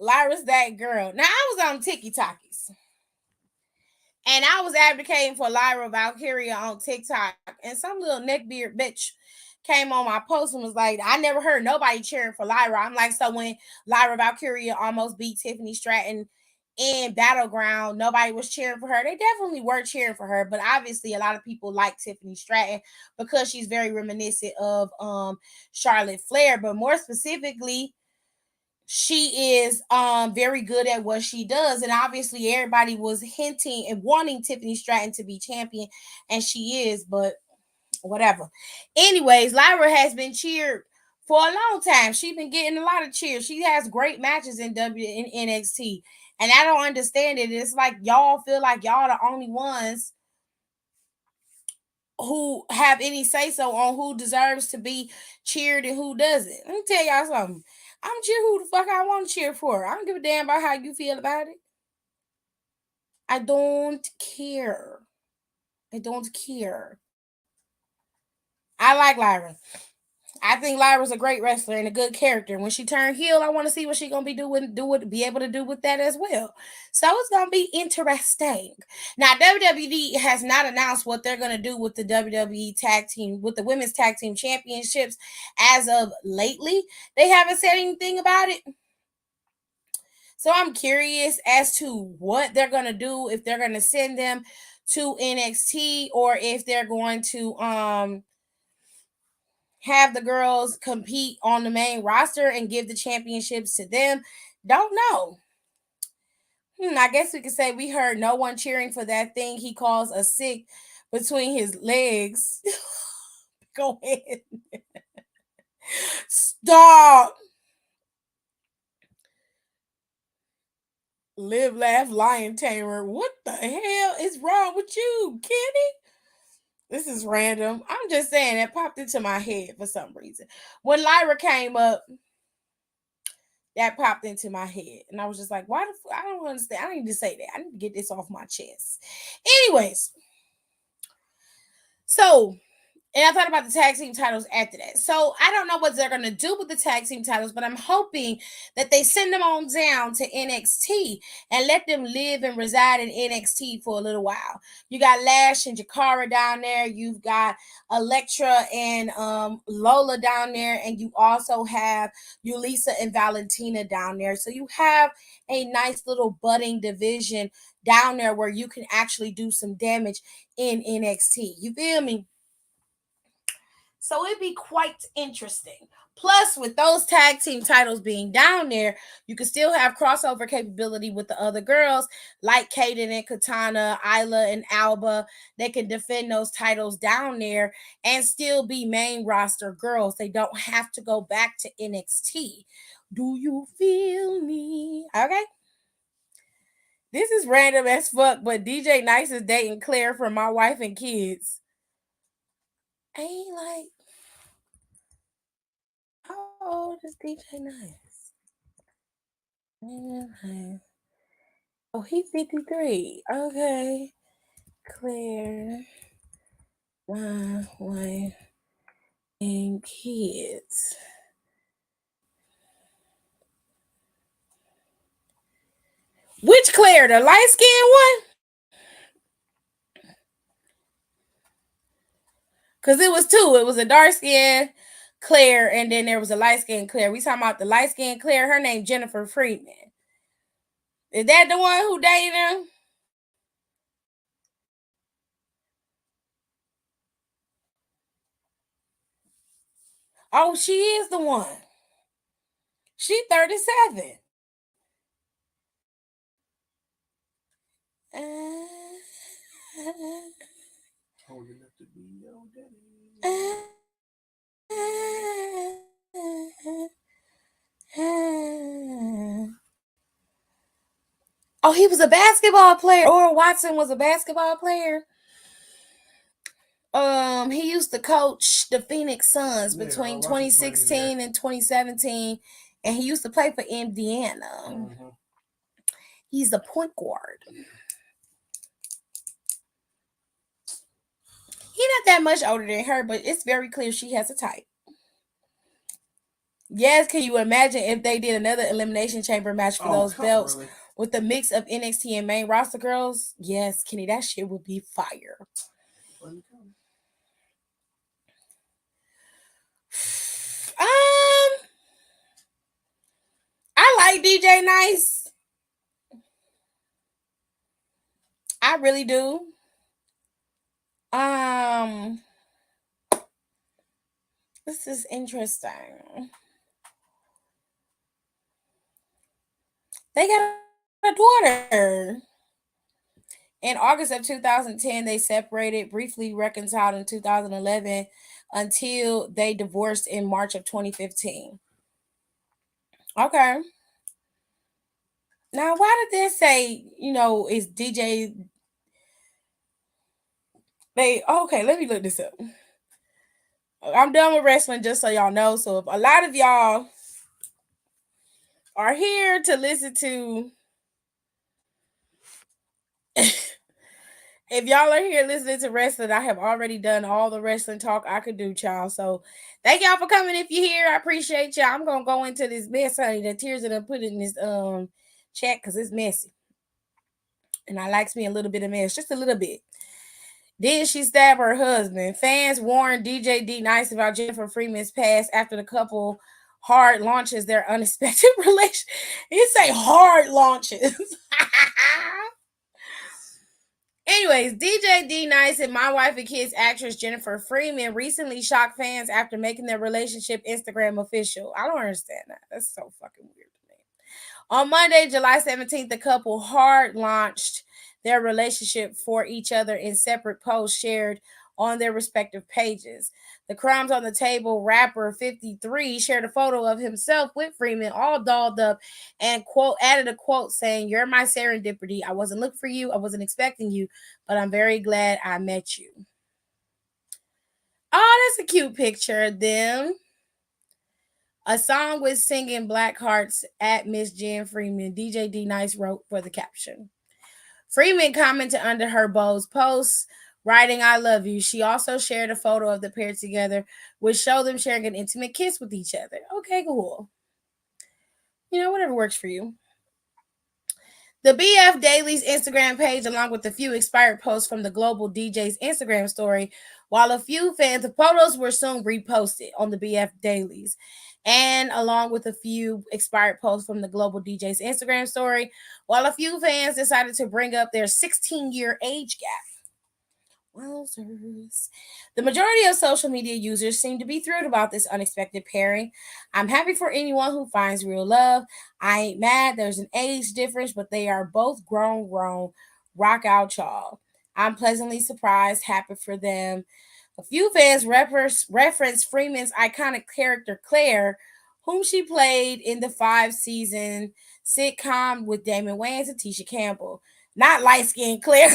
Lyra's that girl. Now, I was on TikTokies. And I was advocating for Lyra Valkyria on TikTok. And some little neckbeard bitch came on my post and was like, I never heard nobody cheering for Lyra. I'm like, so when Lyra Valkyria almost beat Tiffany Stratton in Battleground, nobody was cheering for her. They definitely were cheering for her, but obviously a lot of people like Tiffany Stratton because she's very reminiscent of Charlotte Flair, but more specifically, she is very good at what she does. And obviously everybody was hinting and wanting Tiffany Stratton to be champion, and she is, but whatever. Anyways, Lyra has been cheered for a long time. She's been getting a lot of cheers. She has great matches in NXT. And I don't understand it. It's like y'all feel like y'all the only ones who have any say so on who deserves to be cheered and who doesn't. Let me tell y'all something. I'm cheer who the fuck I want to cheer for. I don't give a damn about how you feel about it. I don't care. I don't care. I like Lyra. I think Lyra's a great wrestler and a good character. When she turned heel, I want to see what she's gonna be be able to do with that as well. So it's gonna be interesting. Now WWE has not announced what they're gonna do with the WWE tag team, with the women's tag team championships as of lately. They haven't said anything about it. So I'm curious as to what they're gonna do, if they're gonna send them to NXT or if they're going to have the girls compete on the main roster and give the championships to them. Don't know. I guess we could say we heard no one cheering for that thing he calls a sick between his legs. Go ahead. Stop. Live, laugh, lion tamer. What the hell is wrong with you, Kenny? This is random. I'm just saying that popped into my head for some reason. When Lyra came up, that popped into my head. And I was just like, why the I don't understand. I need to say that. I need to get this off my chest. Anyways, so and I thought about the tag team titles after that. So I don't know what they're going to do with the tag team titles, but I'm hoping that they send them on down to NXT and let them live and reside in NXT for a little while. You got Lash and Jakara down there. You've got Elektra and Lola down there. And you also have Yulisa and Valentina down there. So you have a nice little budding division down there where you can actually do some damage in NXT. You feel me? So it'd be quite interesting. Plus, with those tag team titles being down there, you can still have crossover capability with the other girls like Kaden and Katana, Isla and Alba. They can defend those titles down there and still be main roster girls. They don't have to go back to NXT. Do you feel me? Okay. This is random as fuck, but DJ Nice is dating Claire from My Wife and Kids. Ain't like, how old is DJ Nice? Oh, he's 53. Okay. Claire, my wife, and kids. Which Claire? The light skinned one? Because it was two. It was a dark skinned Claire, and then there was a light skinned Claire. We talking about the light skinned Claire. Her name Jennifer Friedman. Is that the one who dated him? Oh, she is the one. She 37. Old enough to be your daddy. Oh, he was a basketball player. Or Watson was a basketball player. He used to coach the Phoenix Suns between 2016 and 2017, and he used to play for Indiana. Mm-hmm. He's a point guard. He's not that much older than her, but it's very clear she has a type. Yes, can you imagine if they did another Elimination Chamber match for those belts with the mix of NXT and main roster girls? Yes, Kenny, that shit would be fire. I like DJ Nice. I really do. This is interesting. They got a daughter. In August of 2010, they separated, briefly reconciled in 2011 until they divorced in March of 2015. Okay. Now, why did they say, is DJ Okay, let me look this up. I'm done with wrestling, just so y'all know. So if a lot of y'all are here to listen to, if y'all are here listening to wrestling, I have already done all the wrestling talk I could do, child. So thank y'all for coming. If you're here, I appreciate y'all. I'm gonna go into this mess, honey. The tears that I put in this chat because it's messy. And I likes me a little bit of mess, just a little bit. Did she stab her husband? Fans warned DJ D Nice about Jennifer Freeman's past after the couple hard launches their unexpected relation. You say hard launches. Anyways, DJ D Nice and My Wife and Kids actress Jennifer Freeman recently shocked fans after making their relationship Instagram official. I don't understand that. That's so fucking weird to me. On Monday, July 17th, the couple hard launched their relationship for each other in separate posts shared on their respective pages. The Crumbs on the Table rapper 53 shared a photo of himself with Freeman all dolled up and added a quote saying, "You're my serendipity. I wasn't looking for you. I wasn't expecting you, but I'm very glad I met you." Oh, that's a cute picture of them. A song with singing Black Hearts at Miss Jen Freeman. DJ D Nice wrote for the caption. Freeman commented under her Bo's post, writing, "I love you." She also shared a photo of the pair together, which showed them sharing an intimate kiss with each other. Okay, cool. Whatever works for you. The BF Daily's Instagram page, along with a few expired posts from the Global DJ's Instagram story, while a few fans, the photos were soon reposted on the BF Daily's, and along with a few expired posts from the Global DJ's Instagram story, while a few fans decided to bring up their 16-year age gap. Wowzers. The majority of social media users seem to be thrilled about this unexpected pairing. "I'm happy for anyone who finds real love. I ain't mad. There's an age difference, but they are both grown. Rock out, y'all. I'm pleasantly surprised. Happy for them." A few fans reference Freeman's iconic character Claire, whom she played in the 5-season sitcom with Damon Wayans and Tisha Campbell. Not light-skinned Claire.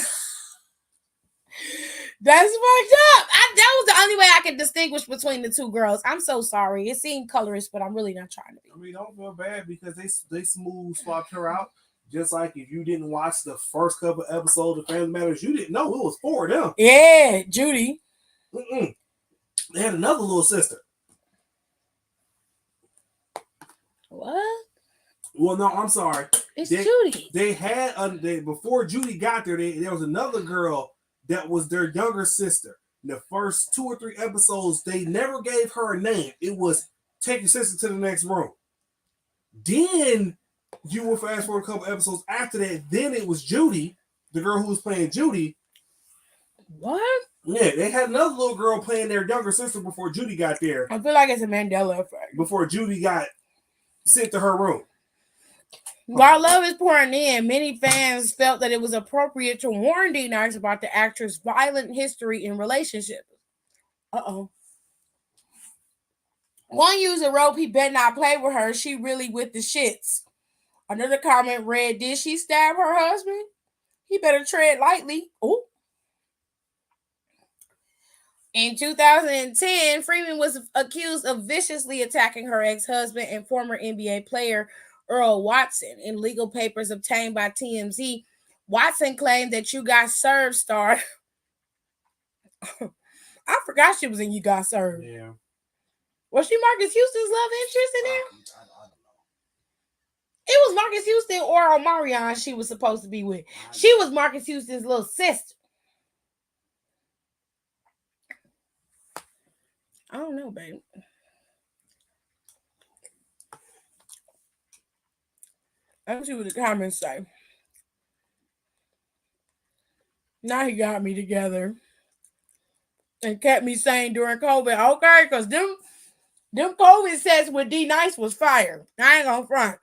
That's fucked up. That was the only way I could distinguish between the two girls. I'm so sorry. It seemed colorist, but I'm really not trying to be. I mean, don't feel bad because they smooth swapped her out. Just like if you didn't watch the first couple episodes of Family Matters, you didn't know it was 4 of them. Yeah, Judy. They had another little sister. What? Well, no, I'm sorry. It's Judy. They had before Judy got there. There was another girl that was their younger sister. In the first 2 or 3 episodes, they never gave her a name. It was take your sister to the next room. Then you will fast forward a couple episodes after that. Then it was Judy, the girl who was playing Judy. What? Yeah, they had another little girl playing their younger sister before Judy got there. I feel like it's a Mandela effect. Before Judy got sent to her room. While love is pouring in, many fans felt that it was appropriate to warn D Nice about the actress' violent history in relationships. Uh-oh. One user wrote, "He better not play with her. She really with the shits." Another comment read, "Did she stab her husband? He better tread lightly." Oh. In 2010, Freeman was accused of viciously attacking her ex-husband and former NBA player Earl Watson. In legal papers obtained by TMZ, Watson claimed that You Got Served star. I forgot she was in You Got Served. Yeah. Was she Marcus Houston's love interest in there? I don't know. It was Marcus Houston or Omarion she was supposed to be with. She was Marcus Houston's little sister. I don't know, babe. Let's see what the comments say. Now he got me together and kept me sane during COVID. Okay, because them COVID sets with D Nice was fire. I ain't gonna front.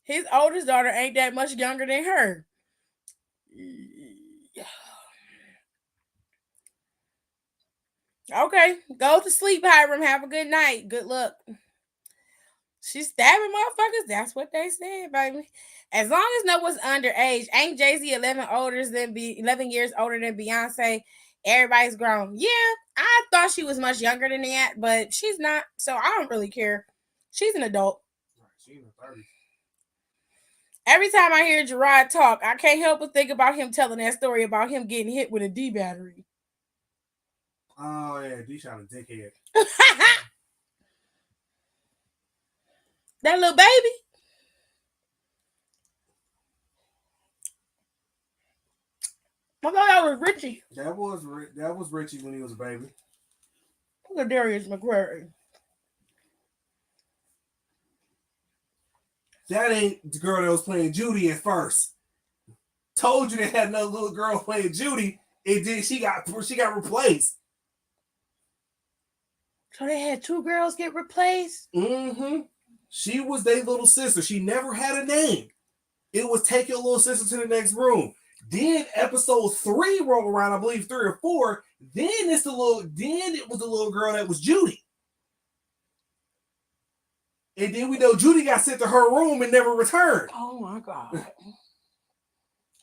His oldest daughter ain't that much younger than her. Okay, go to sleep, Hiram. Have a good night. Good luck. She's stabbing motherfuckers. That's what they said, baby. As long as no one's underage, ain't Jay-Z 11 years older than Beyonce? Everybody's grown. Yeah, I thought she was much younger than that, but she's not. So I don't really care. She's an adult. She's in her 30s. Every time I hear Gerard talk, I can't help but think about him telling that story about him getting hit with a D battery. Oh yeah, D shot a dickhead. That little baby. I thought that was Richie. That was Richie when he was a baby. Look at Darius McQuarrie. That ain't the girl that was playing Judy at first. Told you they had another little girl playing Judy. It did. She got replaced. So they had two girls get replaced? Mm-hmm. She was their little sister. She never had a name. It was take your little sister to the next room. Then episode 3 rolled around, I believe 3 or 4. Then it was the little girl that was Judy. And then we know Judy got sent to her room and never returned. Oh my God.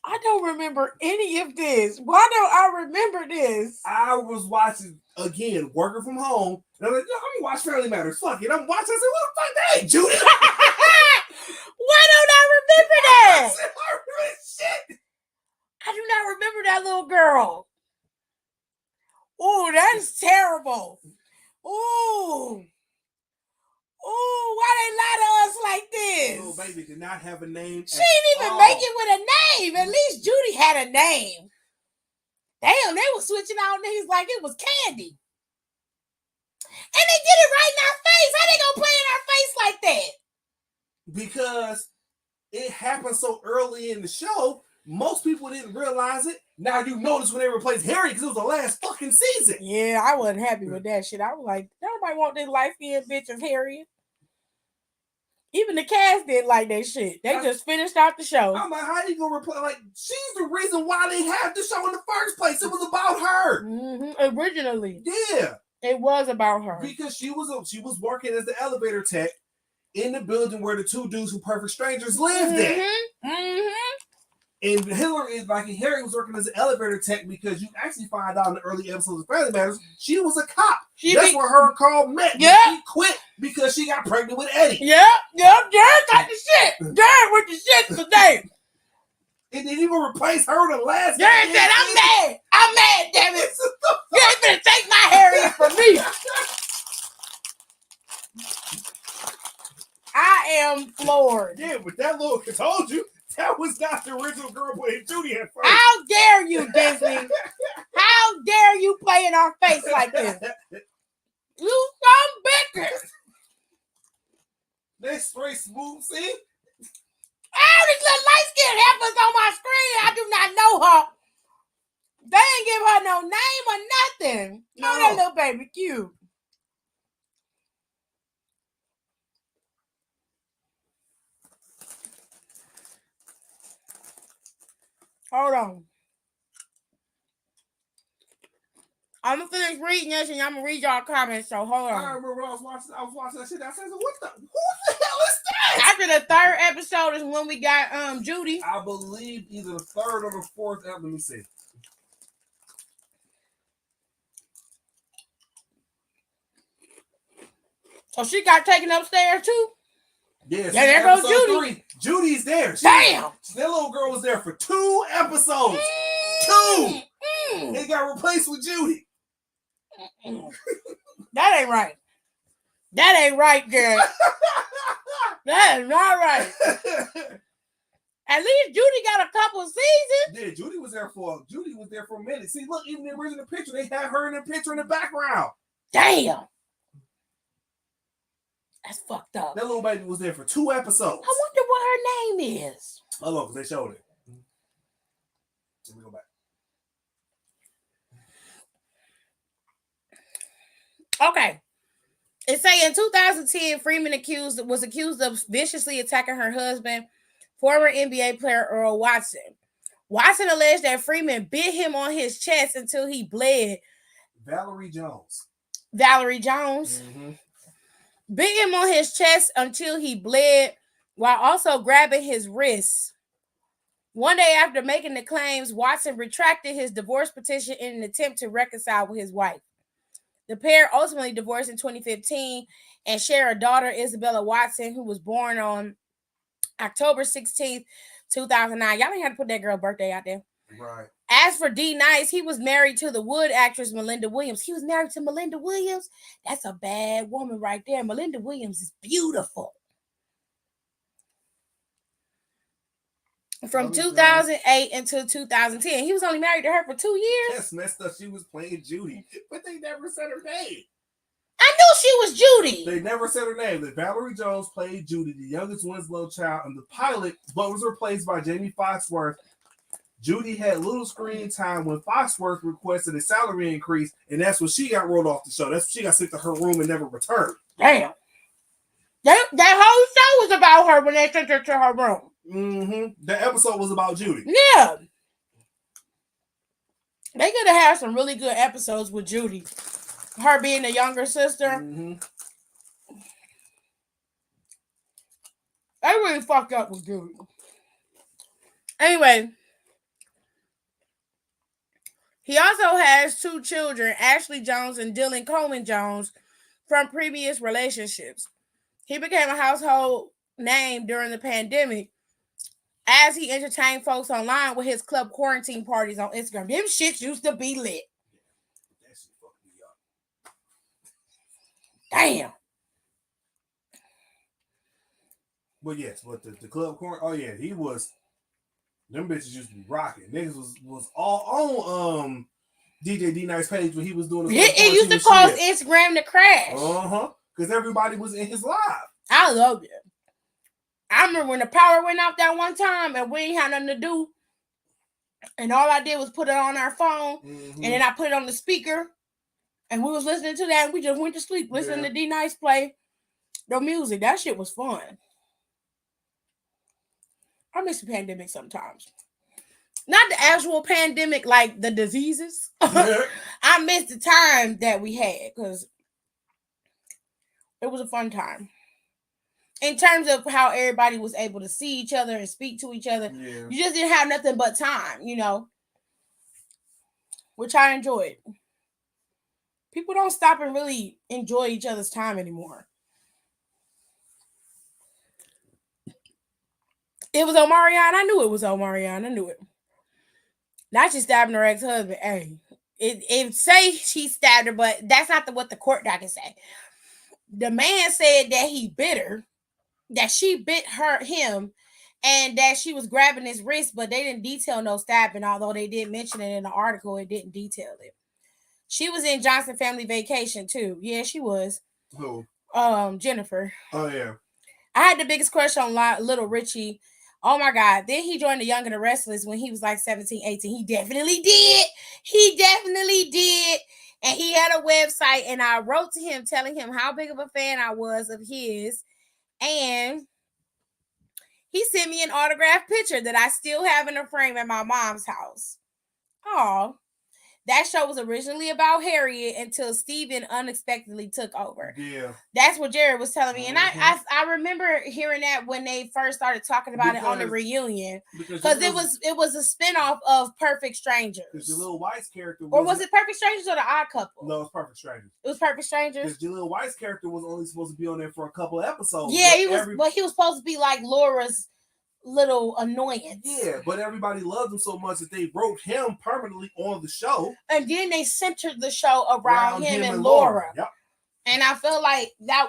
I don't remember any of this. Why don't I remember this? I was watching, again, working from home. And I'm like, yo, I'm going to watch Family Matters. Fuck it. I'm watching. I said, what the fuck? That ain't Judy. Why don't I remember that? I said, I remember shit. I do not remember that little girl. Oh, that's terrible. Oh. Oh, why they lie to us like this? Little baby did not have a name. She didn't even make it with a name. At least Judy had a name. Damn, they were switching out niggas like it was candy. And they did it right in our face. How they gonna play in our face like that? Because it happened so early in the show, most people didn't realize it. Now you notice when they replaced Harry because it was the last fucking season. Yeah, I wasn't happy with that shit. I was like, nobody want this light-skinned bitch as Harriet. Even the cast didn't like that shit. They just finished out the show. I'm like, how you gonna replace? Like, she's the reason why they had the show in the first place. It was about her. Mm-hmm. Originally, yeah, it was about her because she was working as the elevator tech in the building where the two dudes who perfect strangers lived at. Mm-hmm. And Harry was working as an elevator tech because you actually find out in the early episodes of Family Matters, she was a cop. That's where her and Carl met. Yeah. She quit because she got pregnant with Eddie. Yep. Jared got the shit. Jared with the shit today. And then you gonna replace her the last. Jared said, I'm mad. I'm mad, damn it. You ain't gonna take my Harriet from me. I am floored. Yeah, but that little I told you. That was not the original girl playing Judy at first. How dare you, Disney? How dare you play in our face like this? You some bitches. They straight smooth, see? Oh, this little light-skinned heifer's on my screen. I do not know her. They ain't give her no name or nothing. No, that little baby cute. Hold on. I'm gonna finish reading this and I'm gonna read y'all comments. So hold on. I remember when I was watching that shit. I said, who the hell is that? After the 3rd episode is when we got Judy. I believe either the 3rd or the 4th. Let me see. So she got taken upstairs too? Yes. Yeah, there goes Judy. 3. Judy's there. Damn. That little girl was there for 2 episodes. 2. They got replaced with Judy. That ain't right. That ain't right, girl. That is not right. At least Judy got a couple seasons. Yeah, Judy was there for a minute. See, look, even in the original picture, they had her in the picture in the background. Damn. That's fucked up. That little baby was there for 2 episodes. I wonder what her name is. Hold on, because they showed it. Let me go back. Okay. It say in 2010, Freeman was accused of viciously attacking her husband, former NBA player Earl Watson. Watson alleged that Freeman bit him on his chest until he bled. Valerie Jones. Valerie Jones. Mm-hmm. bit him on his chest until he bled while also grabbing his wrists. One day after making the claims, Watson retracted his divorce petition in an attempt to reconcile with his wife. The pair ultimately divorced in 2015 and share a daughter, Isabella Watson, who was born on October 16th, 2009. Y'all ain't had to put that girl's birthday out there. Right. As for D Nice, he was married to the Wood actress Melinda Williams. He was married to Melinda Williams. That's a bad woman right there. Melinda Williams is beautiful. From 2008 until 2010. He was only married to her for 2 years. That's messed up. She was playing Judy, but they never said her name. I knew she was Judy. They never said her name. That Valerie Jones played Judy, the youngest Winslow child, in the pilot, but was replaced by Jamie Foxworth. Judy had little screen time when Foxworth requested a salary increase, and that's when she got rolled off the show. That's when she got sent to her room and never returned. Damn. That whole show was about her when they sent her to her room. Mm-hmm. The episode was about Judy. Yeah. They could have had some really good episodes with Judy. Her being the younger sister. Mm-hmm. They really fucked up with Judy. Anyway. He also has 2 children, Ashley Jones and Dylan Coleman Jones, from previous relationships. He became a household name during the pandemic as he entertained folks online with his club quarantine parties on Instagram. Them shits used to be lit. That shit fucked me up. Damn. But yes, but the club corn. Oh yeah, he was. Them bitches used to be rocking. Niggas was all on DJ D Nice page when he was doing. It used to cause Instagram to crash. Because everybody was in his live. I loved it. I remember when the power went out that one time and we ain't had nothing to do, and all I did was put it on our phone, and then I put it on the speaker, and we was listening to that, and we just went to sleep listening to D Nice play the music. That shit was fun. I miss the pandemic sometimes. Not the actual pandemic, like the diseases. I miss the time that we had because it was a fun time. In terms of how everybody was able to see each other and speak to each other. Yeah. You just didn't have nothing but time, you know, which I enjoyed. People don't stop and really enjoy each other's time anymore. It was Omarion. I knew it was Omarion. I knew it. Not just stabbing her ex-husband. Hey, it say she stabbed her, but that's not what the court docket say. The man said that he bit her, that she bit him, and that she was grabbing his wrist, but they didn't detail no stabbing, although they did mention it in the article. It didn't detail it. She was in Johnson Family Vacation too. Yeah, she was. Who? Jennifer. Oh yeah. I had the biggest crush on Little Richie. Oh my God. Then he joined the Young and the Restless when he was like 17, 18. He definitely did. He definitely did. And he had a website, and I wrote to him telling him how big of a fan I was of his. And he sent me an autographed picture that I still have in a frame at my mom's house. Oh. That show was originally about Harriet until Steven unexpectedly took over. Yeah. That's what Jared was telling me. And I remember hearing that when they first started talking about it on the reunion. Because it was a spinoff of Perfect Strangers. Because Jaleel White's character was... Or was it Perfect Strangers or The Odd Couple? No, it was Perfect Strangers. It was Perfect Strangers? Because Jaleel White's character was only supposed to be on there for a couple of episodes. Yeah, he was supposed to be like Laura's little annoyance. Yeah, but everybody loved him so much that they wrote him permanently on the show. And then they centered the show around him and Laura. Yep. And I feel like that...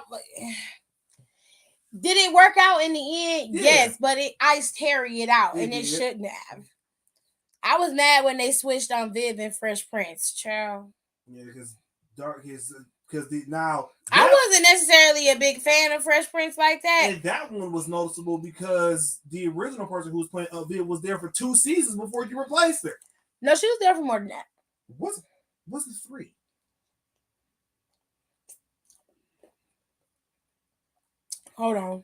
Did it work out in the end? Yeah. Yes, but it iced Harriet out, and it shouldn't have. I was mad when they switched on Viv and Fresh Prince, child. Yeah, because now I wasn't necessarily a big fan of Fresh Prince like that. And that one was noticeable because the original person who was playing Viv was there for 2 seasons before you replaced her. No, she was there for more than that. Was it 3? Hold on.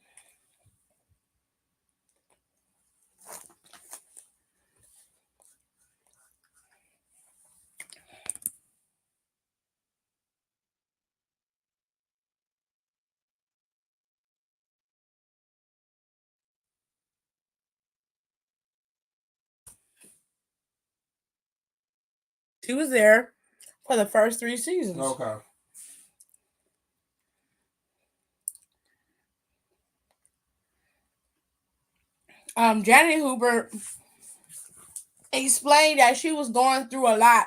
She was there for the first 3 seasons. Okay. Janet Hooper explained that she was going through a lot.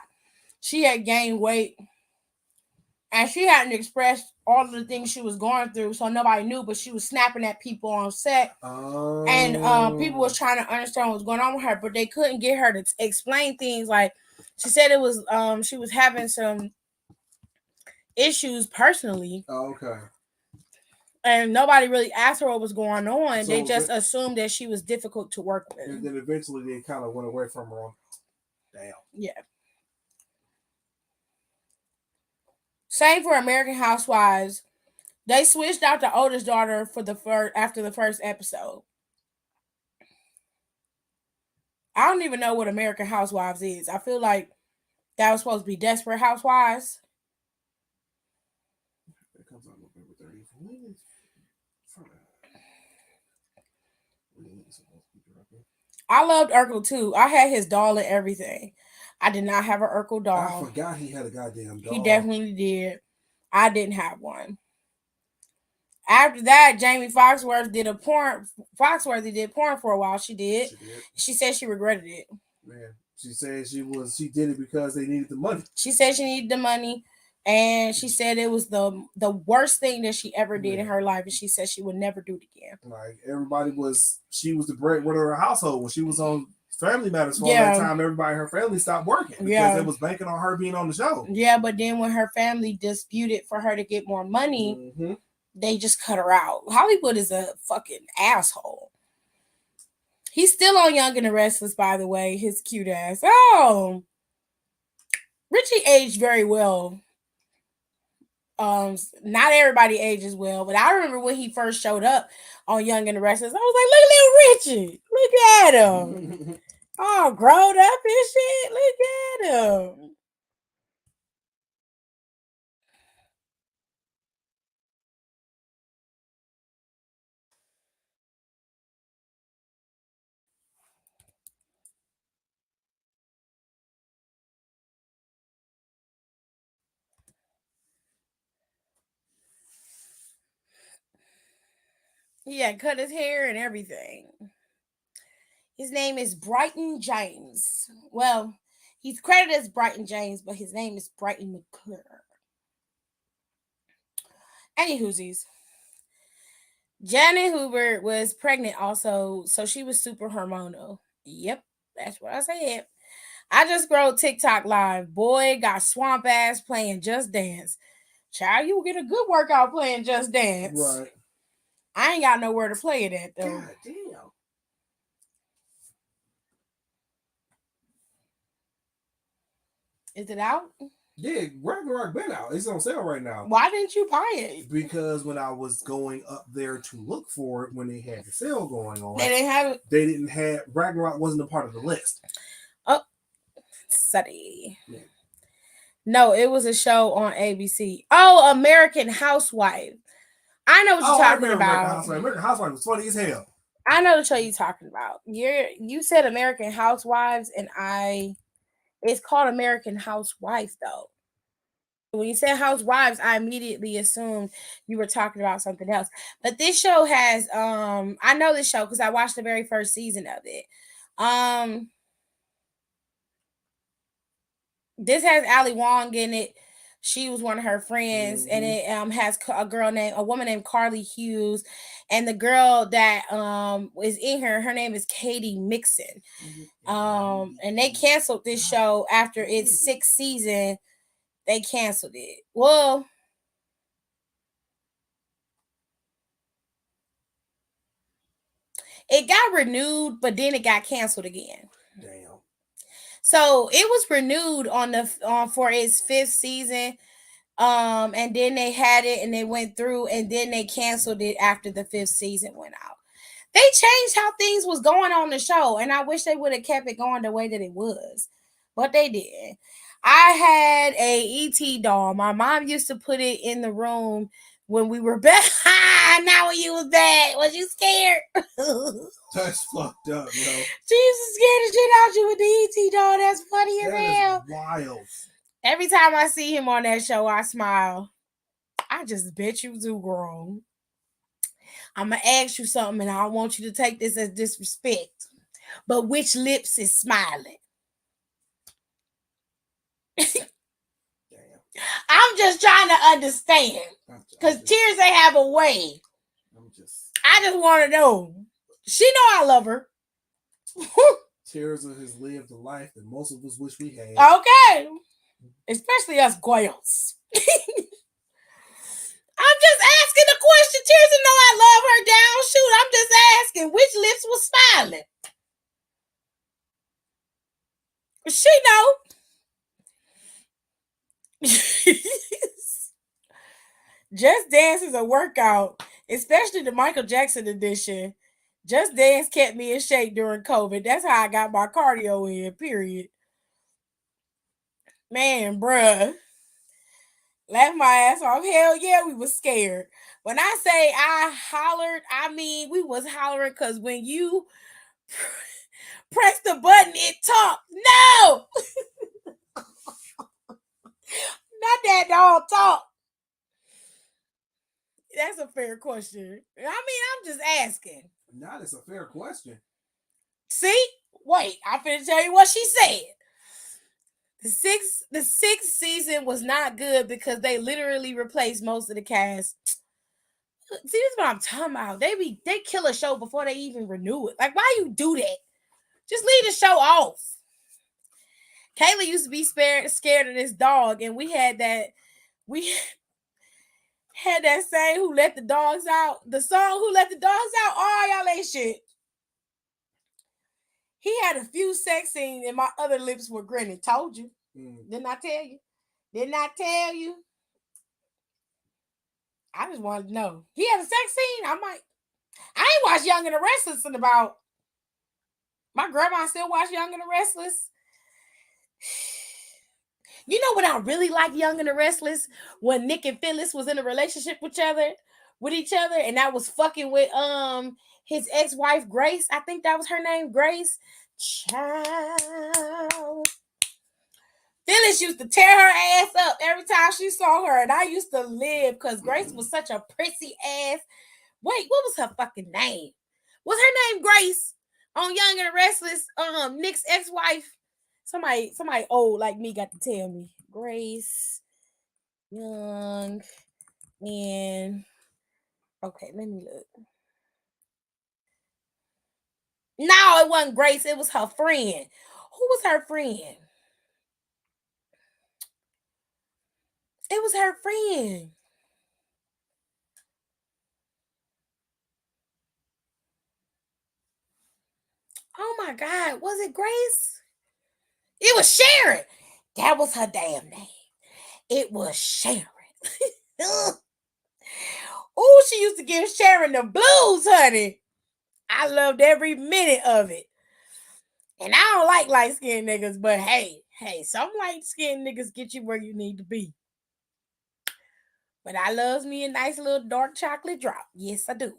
She had gained weight, and she hadn't expressed all of the things she was going through, so nobody knew. But she was snapping at people on set, and people was trying to understand what was going on with her, but they couldn't get her to explain things. Like she said, it was she was having some issues personally. Okay. And nobody really asked her what was going on. So they just assumed that she was difficult to work with. And then eventually they kind of went away from her. Damn. Yeah. Same for American Housewives. They switched out the oldest daughter for after the first episode. I don't even know what American Housewives is. I feel like that was supposed to be Desperate Housewives. It comes out November 30th. I loved Urkel too. I had his doll and everything. I did not have an Urkel doll. I forgot he had a goddamn doll. He definitely did. I didn't have one. After that, Jamie Foxworthy did porn for a while. She did. She said she regretted it. Man, she said she did it because they needed the money. She said she needed the money, and she said it was the worst thing that she ever did in her life, and she said she would never do it again. Like she was the breadwinner of her household when she was on Family Matters for all that time. Everybody in her family stopped working because they was banking on her being on the show. Yeah, but then when her family disputed for her to get more money, they just cut her out. Hollywood is a fucking asshole. He's still on Young and the Restless, by the way. His cute ass. Oh, Richie aged very well. Not everybody ages well, but I remember when he first showed up on Young and the Restless, I was like, look at little Richie. Look at him. Oh, grown up and shit. Look at him. He had cut his hair and everything. His name is Brighton James. Well, he's credited as Brighton James, but his name is Brighton McClure. Any whoosies. Janet Hoover was pregnant also, so she was super hormonal. Yep, that's what I said. I just scrolled TikTok live. Boy got swamp ass playing Just Dance. Child, you will get a good workout playing Just Dance. Right. I ain't got nowhere to play it at though. God damn. Is it out? Yeah, Ragnarok been out. It's on sale right now. Why didn't you buy it? Because when I was going up there to look for it, when they had the sale going on, they didn't have it. They didn't have Ragnarok. Wasn't a part of the list. Oh, study. Yeah. No, it was a show on ABC. Oh, American Housewife. I know what you're talking about. American Housewife was funny as hell. I know the show you're talking about. You said American Housewives, and it's called American Housewife though. When you said Housewives, I immediately assumed you were talking about something else. But this show has I know this show because I watched the very first season of it. This has Ali Wong in it. She was one of her friends, and it has a woman named Carly Hughes, and the girl that is in her name is Katie Mixon. And they canceled this show after its 6th season. They canceled it. Well, it got renewed, but then it got canceled again. Damn. So it was renewed for its 5th season. And then they had it and they went through, and then they canceled it after the 5th season went out. They changed how things was going on the show, and I wish they would have kept it going the way that it was, but they didn't. I had a ET doll. My mom used to put it in the room when we were back. Not when you was bad. Was you scared? That's fucked up, yo. Jesus scared the shit out you with the ET dog. That's funny as hell. That is wild. Every time I see him on that show, I smile. I just bet you do, girl. I'm gonna ask you something, and I don't want you to take this as disrespect. But which lips is smiling? I'm just trying to understand. Because tears, they have a way. I just want to know. She know I love her. Tears has lived a life that most of us wish we had. Okay. Especially us Goyles. I'm just asking the question. Tears know I love her down. Shoot, I'm just asking which lips was smiling. She know. Just Dance is a workout, especially the Michael Jackson edition. Just Dance kept me in shape during COVID. That's how I got my cardio in, period. Man, bruh. Laughed my ass off. Hell yeah, we was scared. When I say I hollered, I mean we was hollering because when you press the button, it talked. No! Not that dog talk. That's a fair question. I mean, I'm just asking. Now that's a fair question. See? Wait, I'm finna tell you what she said. The sixth season was not good because they literally replaced most of the cast. See, this is what I'm talking about. They kill a show before they even renew it. Like, why you do that? Just leave the show off. Kayla used to be scared of this dog, and we had that saying, Who Let the Dogs Out? The song Who Let the Dogs Out? Oh, y'all ain't shit. He had a few sex scenes and my other lips were grinning. Told you. Didn't I tell you? Didn't I tell you? I just wanted to know. He had a sex scene? I ain't watched Young and the Restless in about. My grandma still watch Young and the Restless. You know what I really like Young and the Restless? When Nick and Phyllis was in a relationship with each other, and that was fucking with his ex-wife Grace. I think that was her name, Grace. Child. Phyllis used to tear her ass up every time she saw her, and I used to live because Grace was such a prissy ass. Wait, what was her fucking name? Was her name Grace on Young and the Restless? Nick's ex-wife. Somebody old like me got to tell me. Grace Young and okay, let me look. No, it wasn't Grace. It was her friend. Who was her friend? It was her friend. Oh my God. Was it Grace? It was Sharon. That was her damn name. It was Sharon. Oh, she used to give Sharon the blues, honey. I loved every minute of it. And I don't like light-skinned niggas, but hey, some light-skinned niggas get you where you need to be. But I loves me a nice little dark chocolate drop. Yes, I do.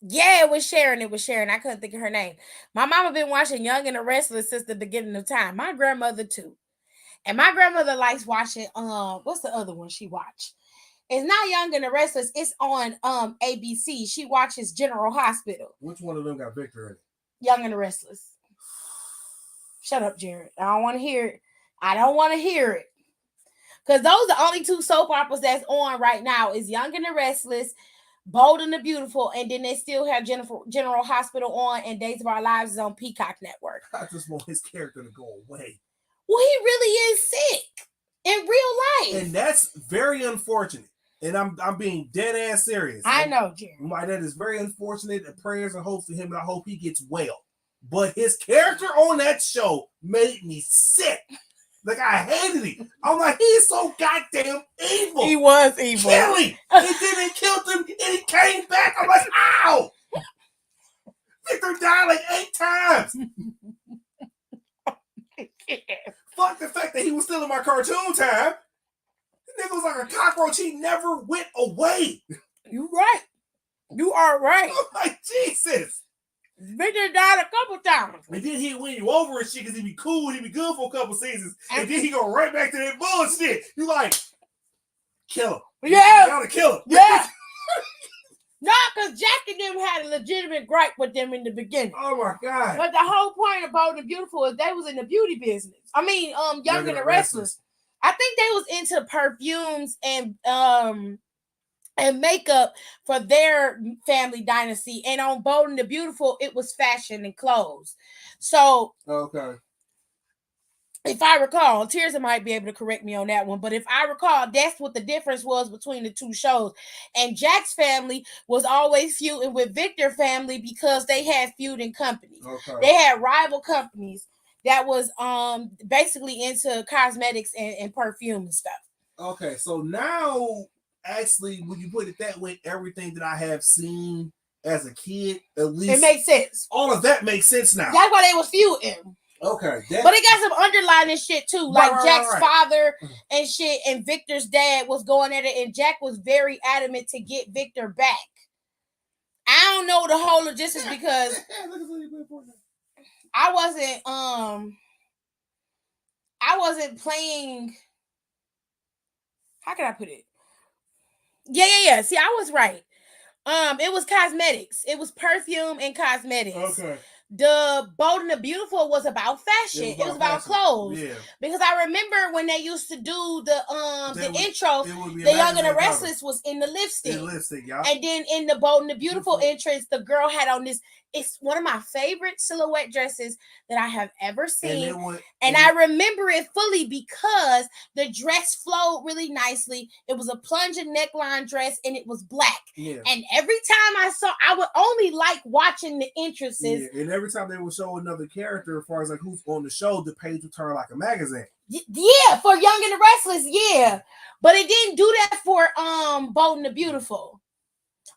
Yeah, it was Sharon. I couldn't think of her name. My mama been watching Young and the Restless since the beginning of time. My grandmother too. And my grandmother likes watching what's the other one she watched? It's not Young and the Restless. It's on ABC. She watches General Hospital. Which one of them got Victor in it? Young and the Restless. Shut up, Jared. I don't want to hear it. Because those are the only two soap operas that's on right now is Young and the Restless, Bold and the Beautiful, and then they still have General Hospital on, and Days of Our Lives is on Peacock Network. I just want his character to go away. Well, he really is sick in real life. And that's very unfortunate. And I'm being dead ass serious. I know, Jerry. That is very unfortunate. And prayers and hopes for him, and I hope he gets well. But his character on that show made me sick. Like, I hated him. I'm like, he's so goddamn evil. He was evil. Kill him. And then they killed him, and he came back. I'm like, ow. Victor died like 8 times. Fuck the fact that he was still in my cartoon time. The nigga was like a cockroach. He never went away. You right. You are right. I'm like, Jesus. Victor died a couple times. And then he'd win you over and shit because he'd be cool, he'd be good for a couple seasons. And then he go right back to that bullshit. You like, kill him. Yeah. You gotta kill him. Yeah. No, because Jack and them had a legitimate gripe with them in the beginning. Oh my God. But the whole point of Bold and Beautiful is they was in the beauty business. I mean, Young and the Restless. I think they was into perfumes and makeup for their family dynasty. And on Bold and the Beautiful, it was fashion and clothes. So, okay. if I recall, Tirza might be able to correct me on that one, but if I recall, that's what the difference was between the two shows. And Jack's family was always feuding with Victor's family because they had feuding companies. Okay. They had rival companies that was basically into cosmetics and perfume and stuff. Okay, so now, actually, when you put it that way, everything that I have seen as a kid, at least it makes sense. All of that makes sense now. That's why they was feuding. Okay. But it got some underlining shit too. Like Jack's right. father and shit, and Victor's dad was going at it, and Jack was very adamant to get Victor back. I don't know the whole logistics because I wasn't playing. How can I put it? Yeah. See, I was right. It was cosmetics. It was perfume and cosmetics. Okay. The Bold and the Beautiful was about fashion. It was about clothes. Yeah. Because I remember when they used to do the intro, the Young and the Restless was in the lipstick. Yeah. And then in the Bold and the Beautiful entrance, the girl had on this. It's one of my favorite silhouette dresses that I have ever seen. And I remember it fully because the dress flowed really nicely. It was a plunging neckline dress and it was black. Yeah. And every time I would only like watching the entrances. Yeah. And every time they would show another character, as far as like who's on the show, the page would turn like a magazine. Yeah, for Young and the Restless, yeah. But it didn't do that for Bold and the Beautiful.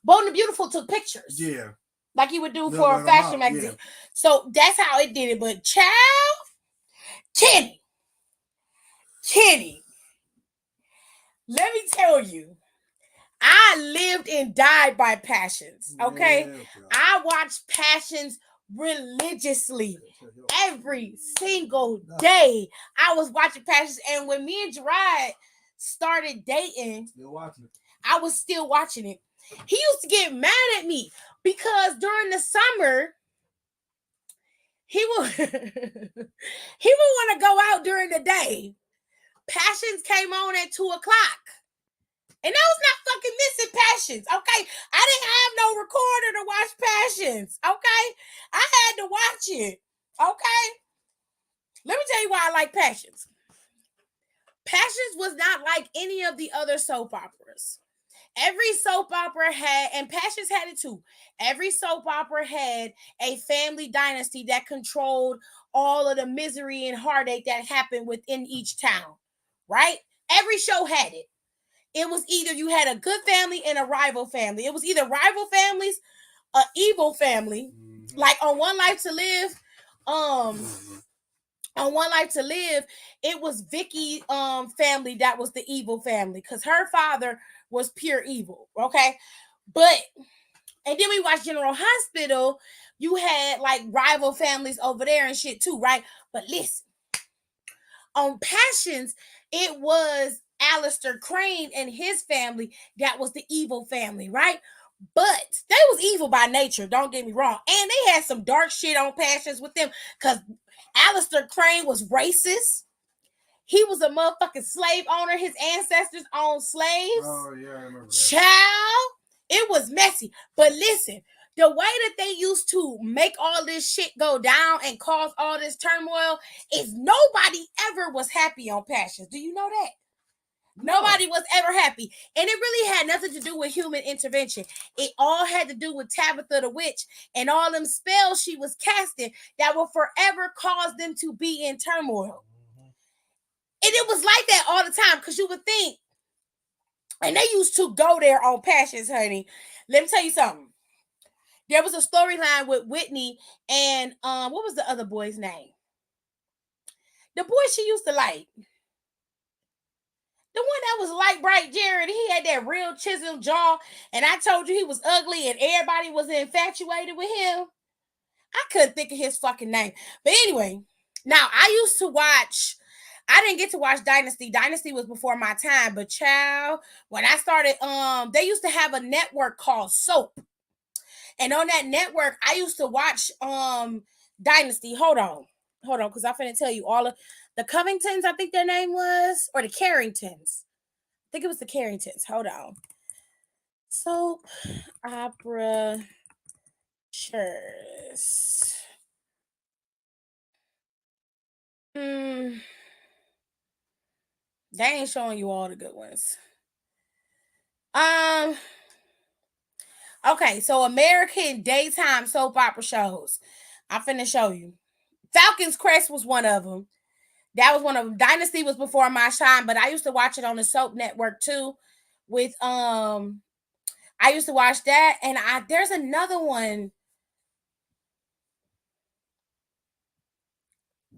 Bold and the Beautiful took pictures. Yeah. Like he would do for a fashion magazine. Yeah. So that's how it did it. But child, Kenny, let me tell you, I lived and died by Passions. Okay. Yeah. I watched Passions religiously every single day. I was watching Passions. And when me and Gerard started dating, I was still watching it. He used to get mad at me because during the summer, he would want to go out during the day. Passions came on at 2:00. And I was not fucking missing Passions, okay? I didn't have no recorder to watch Passions, okay? I had to watch it, okay? Let me tell you why I like Passions. Passions was not like any of the other soap operas. Every soap opera had, and Passions had it too, every soap opera had a family dynasty that controlled all of the misery and heartache that happened within each town, right? Every show had it. It was either you had a good family and a rival family. It was either rival families, an evil family, like on One Life to Live, on One Life to Live, it was Vicky family that was the evil family because her father was pure evil, okay? And then we watched General Hospital, you had like rival families over there and shit too, right? But listen, on Passions, it was Alistair Crane and his family that was the evil family, right? But they was evil by nature, don't get me wrong. And they had some dark shit on Passions with them because Alistair Crane was racist. He was a motherfucking slave owner. His ancestors owned slaves. Oh, yeah, I remember that. Child, it was messy. But listen, the way that they used to make all this shit go down and cause all this turmoil is nobody ever was happy on Passions. Do you know that? Nobody was ever happy. And it really had nothing to do with human intervention. It all had to do with Tabitha the witch and all them spells she was casting that will forever cause them to be in turmoil. And it was like that all the time because you would think, and they used to go there on Passions, honey. Let me tell you something. There was a storyline with Whitney and what was the other boy's name? The boy she used to like. The one that was light bright Jared, he had that real chisel jaw, and I told you he was ugly, and everybody was infatuated with him. I couldn't think of his fucking name. But anyway, now I used to watch. I didn't get to watch Dynasty. Dynasty was before my time, but child, when I started, they used to have a network called Soap. And on that network, I used to watch Dynasty. Hold on, because I'm finna tell you all of the Covingtons, I think their name was, or the Carringtons. I think it was the Carringtons. Hold on. Soap opera chairs. They ain't showing you all the good ones. Okay, so American daytime soap opera shows. I'm finna show you. Falcon's Crest was one of them. That was one of them. Dynasty was before my time, but I used to watch it on the Soap Network too. With I used to watch that, and there's another one.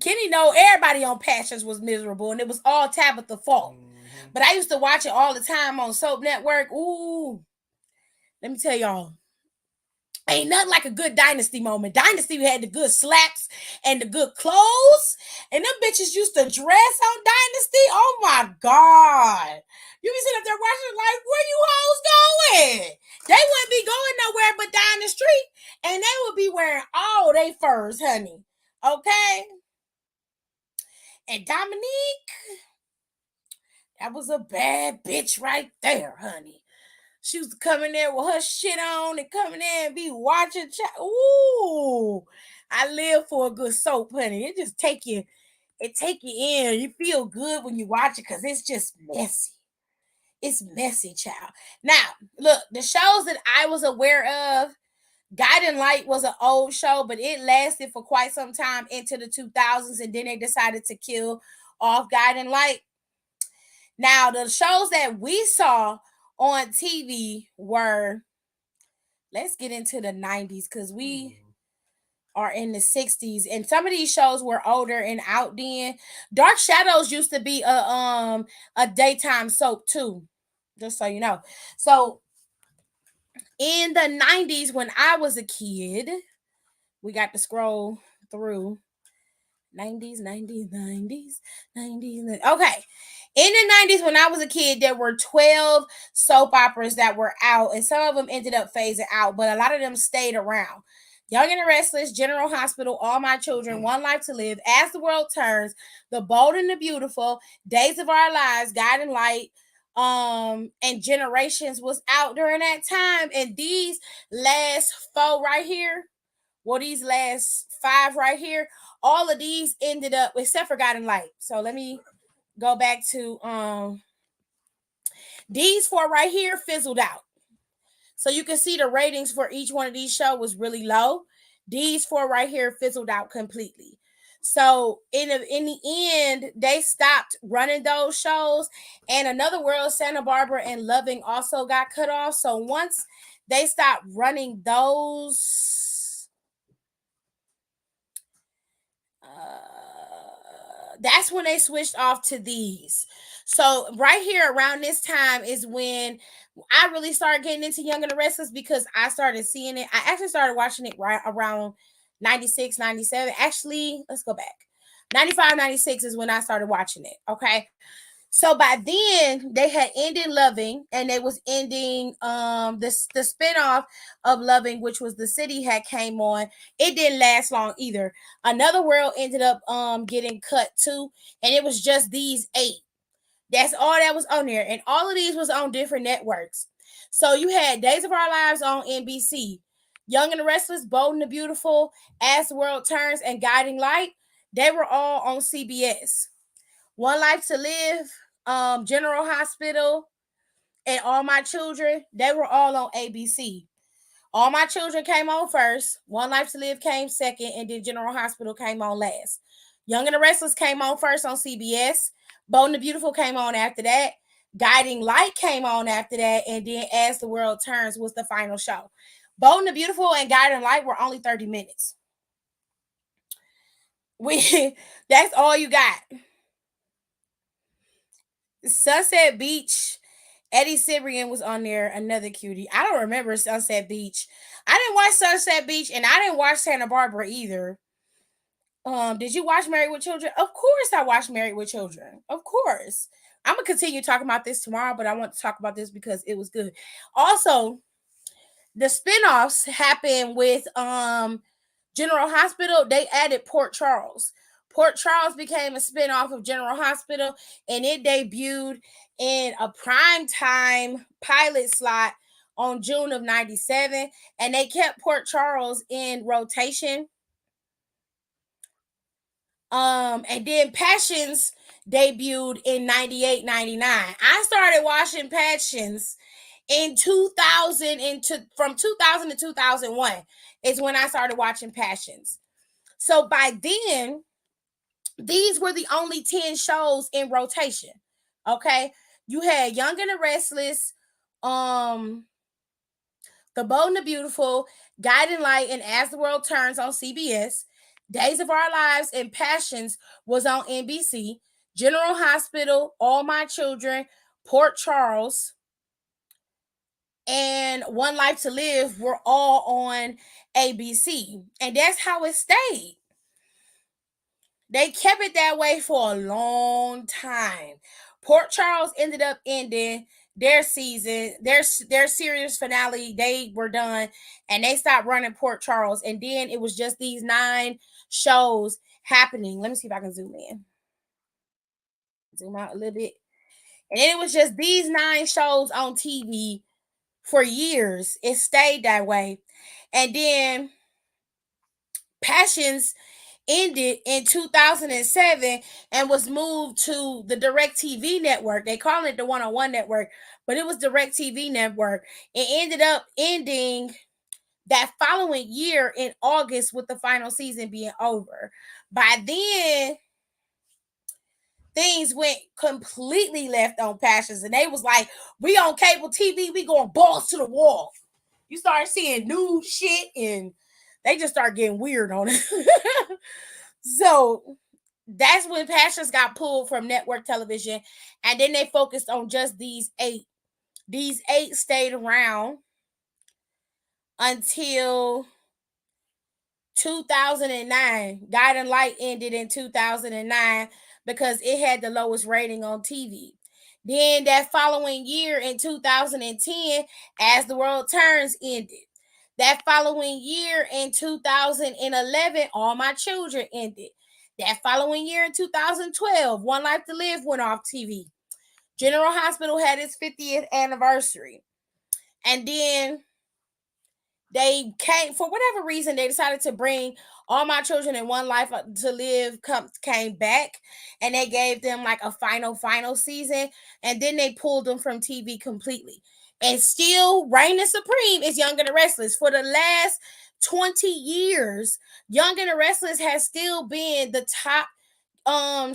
Kenny know everybody on Passions was miserable, and it was all Tabitha fault. But I used to watch it all the time on Soap Network. Ooh, let me tell y'all. Ain't nothing like a good Dynasty moment. Dynasty had the good slaps and the good clothes. And them bitches used to dress on Dynasty. Oh my God. You be sitting up there watching like, where you hoes going? They wouldn't be going nowhere but down the street. And they would be wearing all they furs, honey. Okay? And Dominique, that was a bad bitch right there, honey. She was coming there with her shit on and coming there and be watching. Ooh, I live for a good soap, honey. It just take you in. You feel good when you watch it because it's just messy. It's messy, child. Now, look, the shows that I was aware of, Guiding Light was an old show, but it lasted for quite some time into the 2000s, and then they decided to kill off Guiding Light. Now, the shows that we saw on TV were, let's get into the 90s because we are in the 60s, and some of these shows were older and out then. Dark Shadows used to be a daytime soap too, just so you know. So in the 90s, when I was a kid, we got to scroll through 90s. Okay. In the 90s, when I was a kid, there were 12 soap operas that were out, and some of them ended up phasing out, but a lot of them stayed around. Young and the Restless, General Hospital, All My Children, One Life to Live, As the World Turns, The Bold and the Beautiful, Days of Our Lives, Guiding Light, and Generations was out during that time. And these last four right here, well, these last five right here, all of these ended up, except for Guiding Light. So let me go back to these four right here fizzled out. So you can see the ratings for each one of these shows was really low. These four right here fizzled out completely. So in the end, they stopped running those shows. And Another World, Santa Barbara, and Loving also got cut off. So once they stopped running those, that's when they switched off to these. So right here around this time is when I really started getting into Young and the Restless, because I started seeing it. I actually started watching it right around 96, 97. Actually, let's go back. 95, 96 is when I started watching it. Okay. So by then they had ended Loving, and they was ending the spinoff of Loving, which was The City, had came on. It didn't last long either. Another World ended up getting cut too, and it was just these 8. That's all that was on there, and all of these was on different networks. So you had Days of Our Lives on NBC, Young and the Restless, Bold and the Beautiful, As the World Turns, and Guiding Light. They were all on CBS. One Life to Live, General Hospital, and All My Children, they were all on ABC. All My Children came on first, One Life to Live came second, and then General Hospital came on last. Young and the Restless came on first on CBS. Bold and the Beautiful came on after that. Guiding Light came on after that, and then As the World Turns was the final show. Bold and the Beautiful and Guiding Light were only 30 minutes. That's all you got. Sunset Beach, Eddie Cibrian was on there, another cutie. I don't remember Sunset Beach. I didn't watch Sunset Beach, and I didn't watch Santa Barbara either. Did you watch Married with Children? Of course I watched Married with Children. Of course. I'm gonna continue talking about this tomorrow, but I want to talk about this because it was good. Also, the spinoffs happened with General Hospital. They added Port Charles. Port Charles became a spinoff of General Hospital, and it debuted in a primetime pilot slot on June of 97. And they kept Port Charles in rotation. And then Passions debuted in 98, 99. I started watching Passions in 2000 from 2000 to 2001 is when I started watching Passions. So by then, these were the only 10 shows in rotation. Okay. You had Young and the Restless, The Bold and the Beautiful, Guiding Light, and As the World Turns on CBS. Days of Our Lives and Passions was on NBC. General Hospital, All My Children, Port Charles, and One Life to Live were all on ABC. And that's how it stayed. They kept it that way for a long time. Port Charles ended up ending their season, their series finale. They were done and they stopped running Port Charles. And then it was just these 9 shows happening. Let me see if I can zoom in. Zoom out a little bit. And then it was just these 9 shows on TV for years. It stayed that way. And then Passions ended in 2007 and was moved to the DirecTV network. They call it the 101 network, but it was DirecTV network. It ended up ending that following year in August with the final season being over. By then, things went completely left on Passions, and they was like, we on cable TV, we going balls to the wall. You start seeing new shit, and they just start getting weird on it. So that's when Passions got pulled from network television, and then they focused on just these 8. These 8 stayed around until 2009. Guiding Light ended in 2009 because it had the lowest rating on TV. Then that following year in 2010, As the World Turns ended. That following year in 2011, All My Children ended. That following year in 2012, One Life to Live went off TV. General Hospital had its 50th anniversary. And then they came, for whatever reason, they decided to bring All My Children and One Life to Live came back, and they gave them like a final season, and then they pulled them from TV completely. And still reigning supreme is Young and the Restless. For the last 20 years, Young and the Restless has still been the top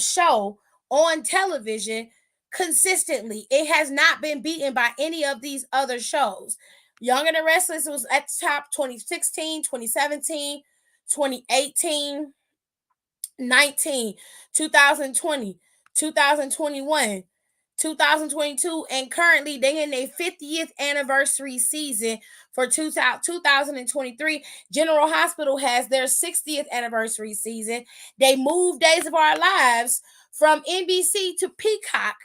show on television consistently. It has not been beaten by any of these other shows. Young and the Restless was at the top 2016, 2017, 2018, 19, 2020, 2021, 2022, and currently they in their 50th anniversary season for 2023. General Hospital has their 60th anniversary season. They moved Days of Our Lives from NBC to Peacock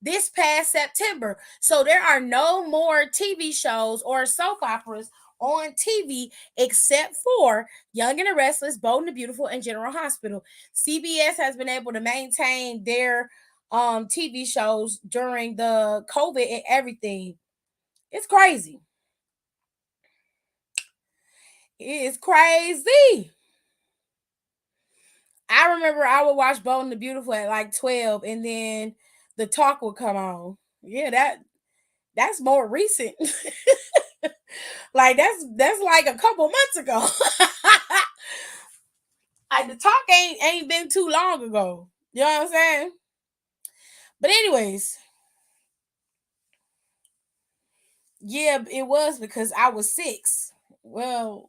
this past September. So there are no more TV shows or soap operas on TV except for Young and the Restless, Bold and the Beautiful, and General Hospital. CBS has been able to maintain their TV shows during the COVID and everything. It's crazy. It's crazy. I remember I would watch Bold and the Beautiful at like 12, and then the talk would come on. Yeah, that's more recent. Like that's like a couple months ago. Like the talk ain't been too long ago. You know what I'm saying? But anyways, Yeah, it was because I was 6. Well,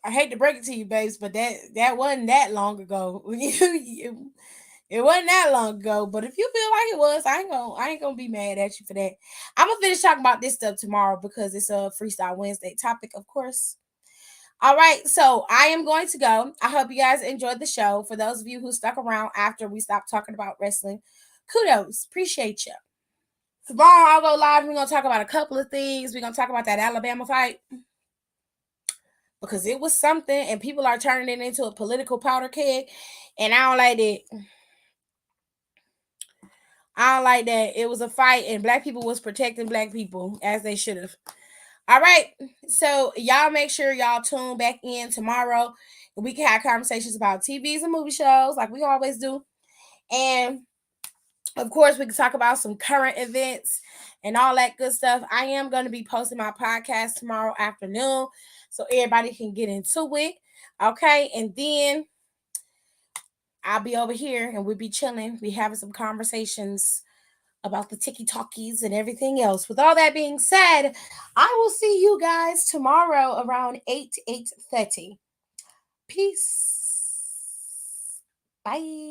I hate to break it to you, babes, but that wasn't that long ago. It wasn't that long ago. But if you feel like it was, I ain't gonna be mad at you for that. I'm gonna finish talking about this stuff tomorrow because it's a Freestyle Wednesday topic, of course. All right, so I am going to go. I hope you guys enjoyed the show. For those of you who stuck around after we stopped talking about wrestling, kudos, appreciate you. Tomorrow I'll go live. We're gonna talk about a couple of things. We're gonna talk about that Alabama fight because it was something, and people are turning it into a political powder keg, and I don't like it. I don't like that. It was a fight, and black people was protecting black people as they should have. All right, so y'all make sure y'all tune back in tomorrow, and we can have conversations about TVs and movie shows like we always do, and of course we can talk about some current events and all that good stuff. I am going to be posting my podcast tomorrow afternoon, so everybody can get into it. Okay, and then I'll be over here, and we'll be chilling. We having some conversations about the tiki talkies and everything else. With all that being said, I will see you guys tomorrow around 8:30. Peace. Bye.